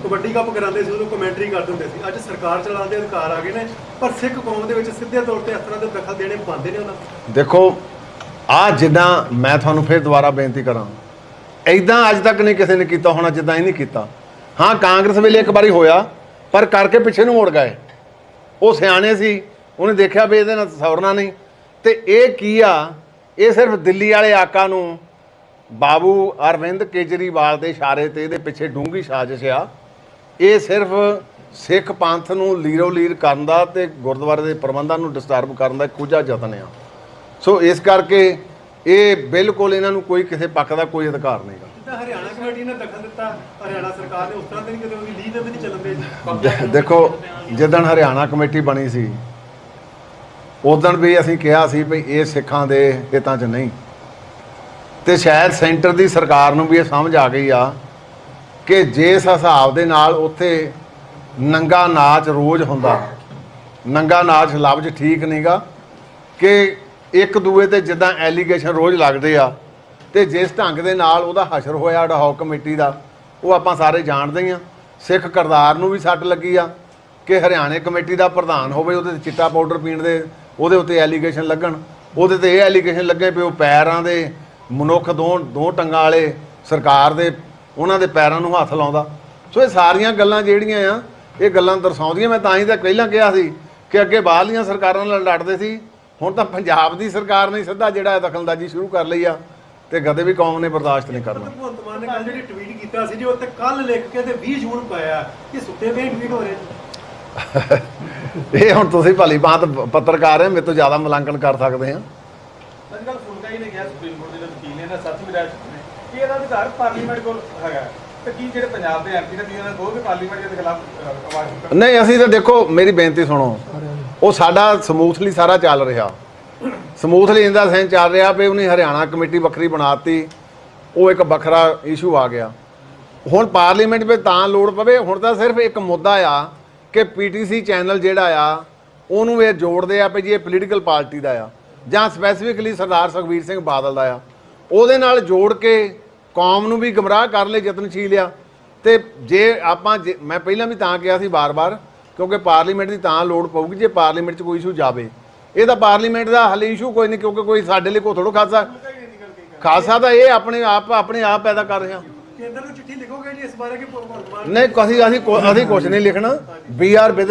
ਕਬੱਡੀ ਕੱਪ ਕਰਾਉਂਦੇ ਸੀ, ਉਹਨੂੰ ਕਮੈਂਟਰੀ ਕਰਦੇ ਹੁੰਦੇ ਸੀ। ਅੱਜ ਸਰਕਾਰ ਚਲਾਉਣ ਦੇ ਅਧਿਕਾਰ ਆ ਗਏ ਨੇ, ਪਰ ਸਿੱਖ ਕੌਮ ਦੇ ਵਿੱਚ ਸਿੱਧੇ ਤੌਰ ਤੇ ਇਸ ਤਰ੍ਹਾਂ ਦੇ ਦਖਲ ਦੇਣੇ ਪਾਉਂਦੇ ਨੇ ਉਹਨਾਂ। ਦੇਖੋ ਆ ਜਿੱਦਾਂ ਮੈਂ ਤੁਹਾਨੂੰ ਫਿਰ ਦੁਬਾਰਾ ਬੇਨਤੀ ਕਰਾਂ, ਐਦਾਂ ਅੱਜ ਤੱਕ ਨਹੀਂ ਕਿਸੇ ਨੇ ਕੀਤਾ ਹੋਣਾ ਜਿੱਦਾਂ ਇਹ ਨਹੀਂ ਕੀਤਾ। ਹਾਂ, ਕਾਂਗਰਸ ਵੇਲੇ ਇੱਕ ਵਾਰੀ ਹੋਇਆ, ਪਰ ਕਰਕੇ ਪਿੱਛੇ ਨੂੰ ਮੁੜ ਗਏ। ਉਹ ਸਿਆਣੇ ਸੀ, ਉਹਨੇ ਦੇਖਿਆ ਵੀ ਇਹਦੇ ਨਾਲ ਸੌਰਨਾ ਨਹੀਂ। ਤੇ ਇਹ ਕੀ ਆ, ਇਹ ਸਿਰਫ ਦਿੱਲੀ ਵਾਲੇ ਆਕਾ ਨੂੰ ਬਾਬੂ ਅਰਵਿੰਦ ਕੇਜਰੀਵਾਲ ਦੇ ਇਸ਼ਾਰੇ ਤੇ ਇਹਦੇ ਪਿੱਛੇ ਡੂੰਘੀ ਸਾਜ਼ਿਸ਼ ਆ। ਇਹ ਸਿਰਫ ਸਿੱਖ ਪੰਥ ਨੂੰ ਲੀਰੋ ਲੀਰ ਕਰਨ ਦਾ ਤੇ ਗੁਰਦੁਆਰੇ ਦੇ ਪ੍ਰਬੰਧਾਂ ਨੂੰ ਡਿਸਟਰਬ ਕਰਨ ਦਾ ਇੱਕ ਕੁਝਾ ਯਤਨ ਆ। ਸੋ ਇਸ ਕਰਕੇ ਇਹ ਬਿਲਕੁਲ ਇਹਨਾਂ ਨੂੰ ਕੋਈ ਕਿਸੇ ਪੱਖ ਦਾ ਕੋਈ ਅਧਿਕਾਰ ਨਹੀਂਗਾ। ਜਿੱਦਾਂ ਹਰਿਆਣਾ ਕਮੇਟੀ ਨੇ ਦਖਲ ਦਿੱਤਾ, ਹਰਿਆਣਾ ਸਰਕਾਰ ਨੇ ਉਸ ਤਰ੍ਹਾਂ ਤੇ ਨਹੀਂ ਕਦੇ ਉਹਦੀ ਲੀਹ ਤੇ ਵੀ ਨਹੀਂ ਚੱਲਣ ਦੇ। ਦੇਖੋ ਜਿੱਦਣ ਹਰਿਆਣਾ ਕਮੇਟੀ ਬਣੀ ਸੀ ਉਦੋਂ ਵੀ ਅਸੀਂ ਕਿਹਾ ਸੀ ਵੀ ਇਹ ਸਿੱਖਾਂ ਦੇ ਹਿੱਤਾਂ 'ਚ ਨਹੀਂ, ਤੇ ਸ਼ਾਇਦ ਸੈਂਟਰ ਦੀ ਸਰਕਾਰ ਨੂੰ ਵੀ ਇਹ ਸਮਝ ਆ ਗਈ ਆ ਕਿ ਜਿਸ ਹਿਸਾਬ ਦੇ ਨਾਲ ਉੱਥੇ ਨੰਗਾ ਨਾਚ ਰੋਜ਼ ਹੁੰਦਾ, ਨੰਗਾ ਨਾਚ ਲਫ਼ਜ਼ ਠੀਕ ਨਹੀਂਗਾ ਕਿ ਇੱਕ ਦੂਏ ਤੇ ਜਿੱਦਾਂ ਐਲੀਗੇਸ਼ਨ ਰੋਜ਼ ਲੱਗਦੇ ਆ, ਤੇ ਜਿਸ ਢੰਗ ਦੇ ਨਾਲ ਉਹਦਾ ਹਸ਼ਰ ਹੋਇਆ ਅਡਹੌਕ ਕਮੇਟੀ ਦਾ, ਉਹ ਆਪਾਂ ਸਾਰੇ ਜਾਣਦੇ ਹੀ ਆ। ਸਿੱਖ ਕਰਤਾਰ ਨੂੰ ਵੀ ਸੱਟ ਲੱਗੀ ਆ ਕਿ ਹਰਿਆਣੇ ਕਮੇਟੀ ਦਾ ਪ੍ਰਧਾਨ ਹੋਵੇ, ਉਹਦੇ ਤੇ ਚਿੱਟਾ ਪਾਊਡਰ ਪੀਣ ਦੇ ਉਹਦੇ ਉੱਤੇ ਐਲੀਗੇਸ਼ਨ ਲੱਗਣ, ਉਹਦੇ ਤੇ ਇਹ ਐਲੀਗੇਸ਼ਨ ਲੱਗੇ ਵੀ ਉਹ ਪੈਰਾਂ ਦੇ ਮਨੁੱਖ ਦੋ ਟੰਗਾਂ ਵਾਲੇ ਸਰਕਾਰ ਦੇ ਉਹਨਾਂ ਦੇ ਪੈਰਾਂ ਨੂੰ ਹੱਥ ਲਾਉਂਦਾ। ਸੋ ਇਹ ਸਾਰੀਆਂ ਗੱਲਾਂ ਜਿਹੜੀਆਂ ਆ, ਇਹ ਗੱਲਾਂ ਦਰਸਾਉਂਦੀਆਂ। ਮੈਂ ਤਾਂ ਹੀ ਤਾਂ ਪਹਿਲਾਂ ਕਿਹਾ ਸੀ ਕਿ ਅੱਗੇ ਬਾਹਰਲੀਆਂ ਸਰਕਾਰਾਂ ਨਾਲ ਲੜਦੇ ਸੀ, ਹੁਣ ਤਾਂ ਪੰਜਾਬ ਦੀ ਸਰਕਾਰ ਨੇ ਸਿੱਧਾ ਜਿਹੜਾ ਦਖਲਅੰਦਾਜ਼ੀ ਸ਼ੁਰੂ ਕਰ ਲਈ ਆ, ਤੇ ਕਦੇ ਵੀ ਕੌਮ ਨੇ ਬਰਦਾਸ਼ਤ ਨਹੀਂ ਕਰਨਾ। ਭਗਵੰਤ ਮਾਨ ਨੇ ਕੱਲ ਜਿਹੜੀ ਟਵੀਟ ਕੀਤਾ ਸੀ ਜੀ, ਉੱਤੇ ਕੱਲ ਲਿਖ ਕੇ ਤੇ 20 ਜੂਨ ਪਾਇਆ ਕਿ ਸੁੱਤੇ ਪਏ ਟਵੀਟ ਹੋ ਰਹੇ। ਇਹ ਹੁਣ ਤੁਸੀਂ ਭਲੀ ਬਾਤ ਪੱਤਰਕਾਰ ਹੈ, ਮੇਰੇ ਤੋਂ ਜ਼ਿਆਦਾ ਮੁਲਾਂਕਣ ਕਰ ਸਕਦੇ ਆ। ਅੱਜ ਕੱਲ੍ਹ ਫੁਲਕਾ ਹੀ ਨੇ ਕਿਹਾ ਸੁਪਰੀਮ ਕੋਰਟ ਦੇ ਵਕੀਲ ਨੇ ਨਾ ਸੱਚ ਵੀ ਰਹਿ ਚੁੱਕੇ ਨੇ ਕਿ ਇਹਦਾ ਅਧਿਕਾਰ ਪਾਰਲੀਮੈਂਟ ਕੋਲ ਹੈਗਾ। ਤੇ ਕੀ ਜਿਹੜੇ ਪੰਜਾਬ ਦੇ ਐਮਪੀ ਨੇ ਤੁਸੀਂ ਉਹਨਾਂ ਨੂੰ ਕਹੋ ਕਿ ਪਾਰਲੀਮੈਂਟ ਦੇ ਖਿਲਾਫ ਆਵਾਜ਼ ਚੁੱਕਣ? ਨਹੀਂ, ਅਸੀਂ ਤਾਂ ਦੇਖੋ ਮੇਰੀ ਬੇਨਤੀ ਸੁਣੋ, ਉਹ ਸਾਡਾ ਸਮੂਥਲੀ ਸਾਰਾ ਚੱਲ ਰਿਹਾ, ਸਮੂਥਲੀ ਇਹਦਾ ਸੈਂਸ ਚੱਲ ਰਿਹਾ ਵੀ ਉਹਨੇ ਹਰਿਆਣਾ ਕਮੇਟੀ ਵੱਖਰੀ ਬਣਾਤੀ, ਉਹ ਇੱਕ ਵੱਖਰਾ ਇਸ਼ੂ ਆ ਗਿਆ। ਹੁਣ ਪਾਰਲੀਮੈਂਟ ਵਿੱਚ ਤਾਂ ਲੋੜ ਪਵੇ, ਹੁਣ ਤਾਂ ਸਿਰਫ ਇੱਕ ਮੁੱਦਾ ਆ ਕਿ ਪੀਟੀਸੀ ਚੈਨਲ ਜਿਹੜਾ ਆ ਉਹਨੂੰ ਇਹ ਜੋੜਦੇ ਆ ਵੀ ਜੀ ਇਹ ਪੋਲੀਟੀਕਲ ਪਾਰਟੀ ਦਾ ਆ ਜਾਂ ਸਪੈਸੀਫਿਕਲੀ ਸਰਦਾਰ ਸੁਖਬੀਰ ਸਿੰਘ ਬਾਦਲ ਦਾ ਆ, ਉਹਦੇ ਨਾਲ ਜੋੜ ਕੇ ਕੌਮ ਨੂੰ ਵੀ ਗਮਰਾਹ ਕਰਨ ਲਈ ਯਤਨਸ਼ੀਲ ਆ। ਤੇ ਜੇ ਆਪਾਂ ਮੈਂ ਪਹਿਲਾਂ ਵੀ ਤਾਂ ਕਿਹਾ ਸੀ ਬਾਰ-ਬਾਰ, ਕਿਉਂਕਿ ਪਾਰਲੀਮੈਂਟ ਦੀ ਤਾਂ ਲੋੜ ਪਊਗੀ ਜੇ ਪਾਰਲੀਮੈਂਟ 'ਚ ਕੋਈ ਇਸ਼ੂ ਜਾਵੇ। ਇਹ ਤਾਂ ਪਾਰਲੀਮੈਂਟ ਦਾ ਹੱਲ ਇਸ਼ੂ ਕੋਈ ਨਹੀਂ, ਕਿਉਂਕਿ ਕੋਈ ਸਾਡੇ ਲਈ ਕੋਈ ਥੋੜ੍ਹਾ ਖਾਸਾ ਤਾਂ ਇਹ ਆਪਣੇ ਆਪ ਪੈਦਾ ਕਰ ਰਿਹਾ। ਕੇਂਦਰ ਨੂੰ ਚਿੱਠੀ ਲਿਖੋਗੇ ਜੀ ਇਸ ਬਾਰੇ ਕਿ ਭਗਵੰਤ ਮਾਨ ਨਹੀਂ, ਅਸੀਂ ਕੁਛ ਨਹੀਂ ਲਿਖਣਾ। ਵੀ ਆਰ ਵਿਦਨ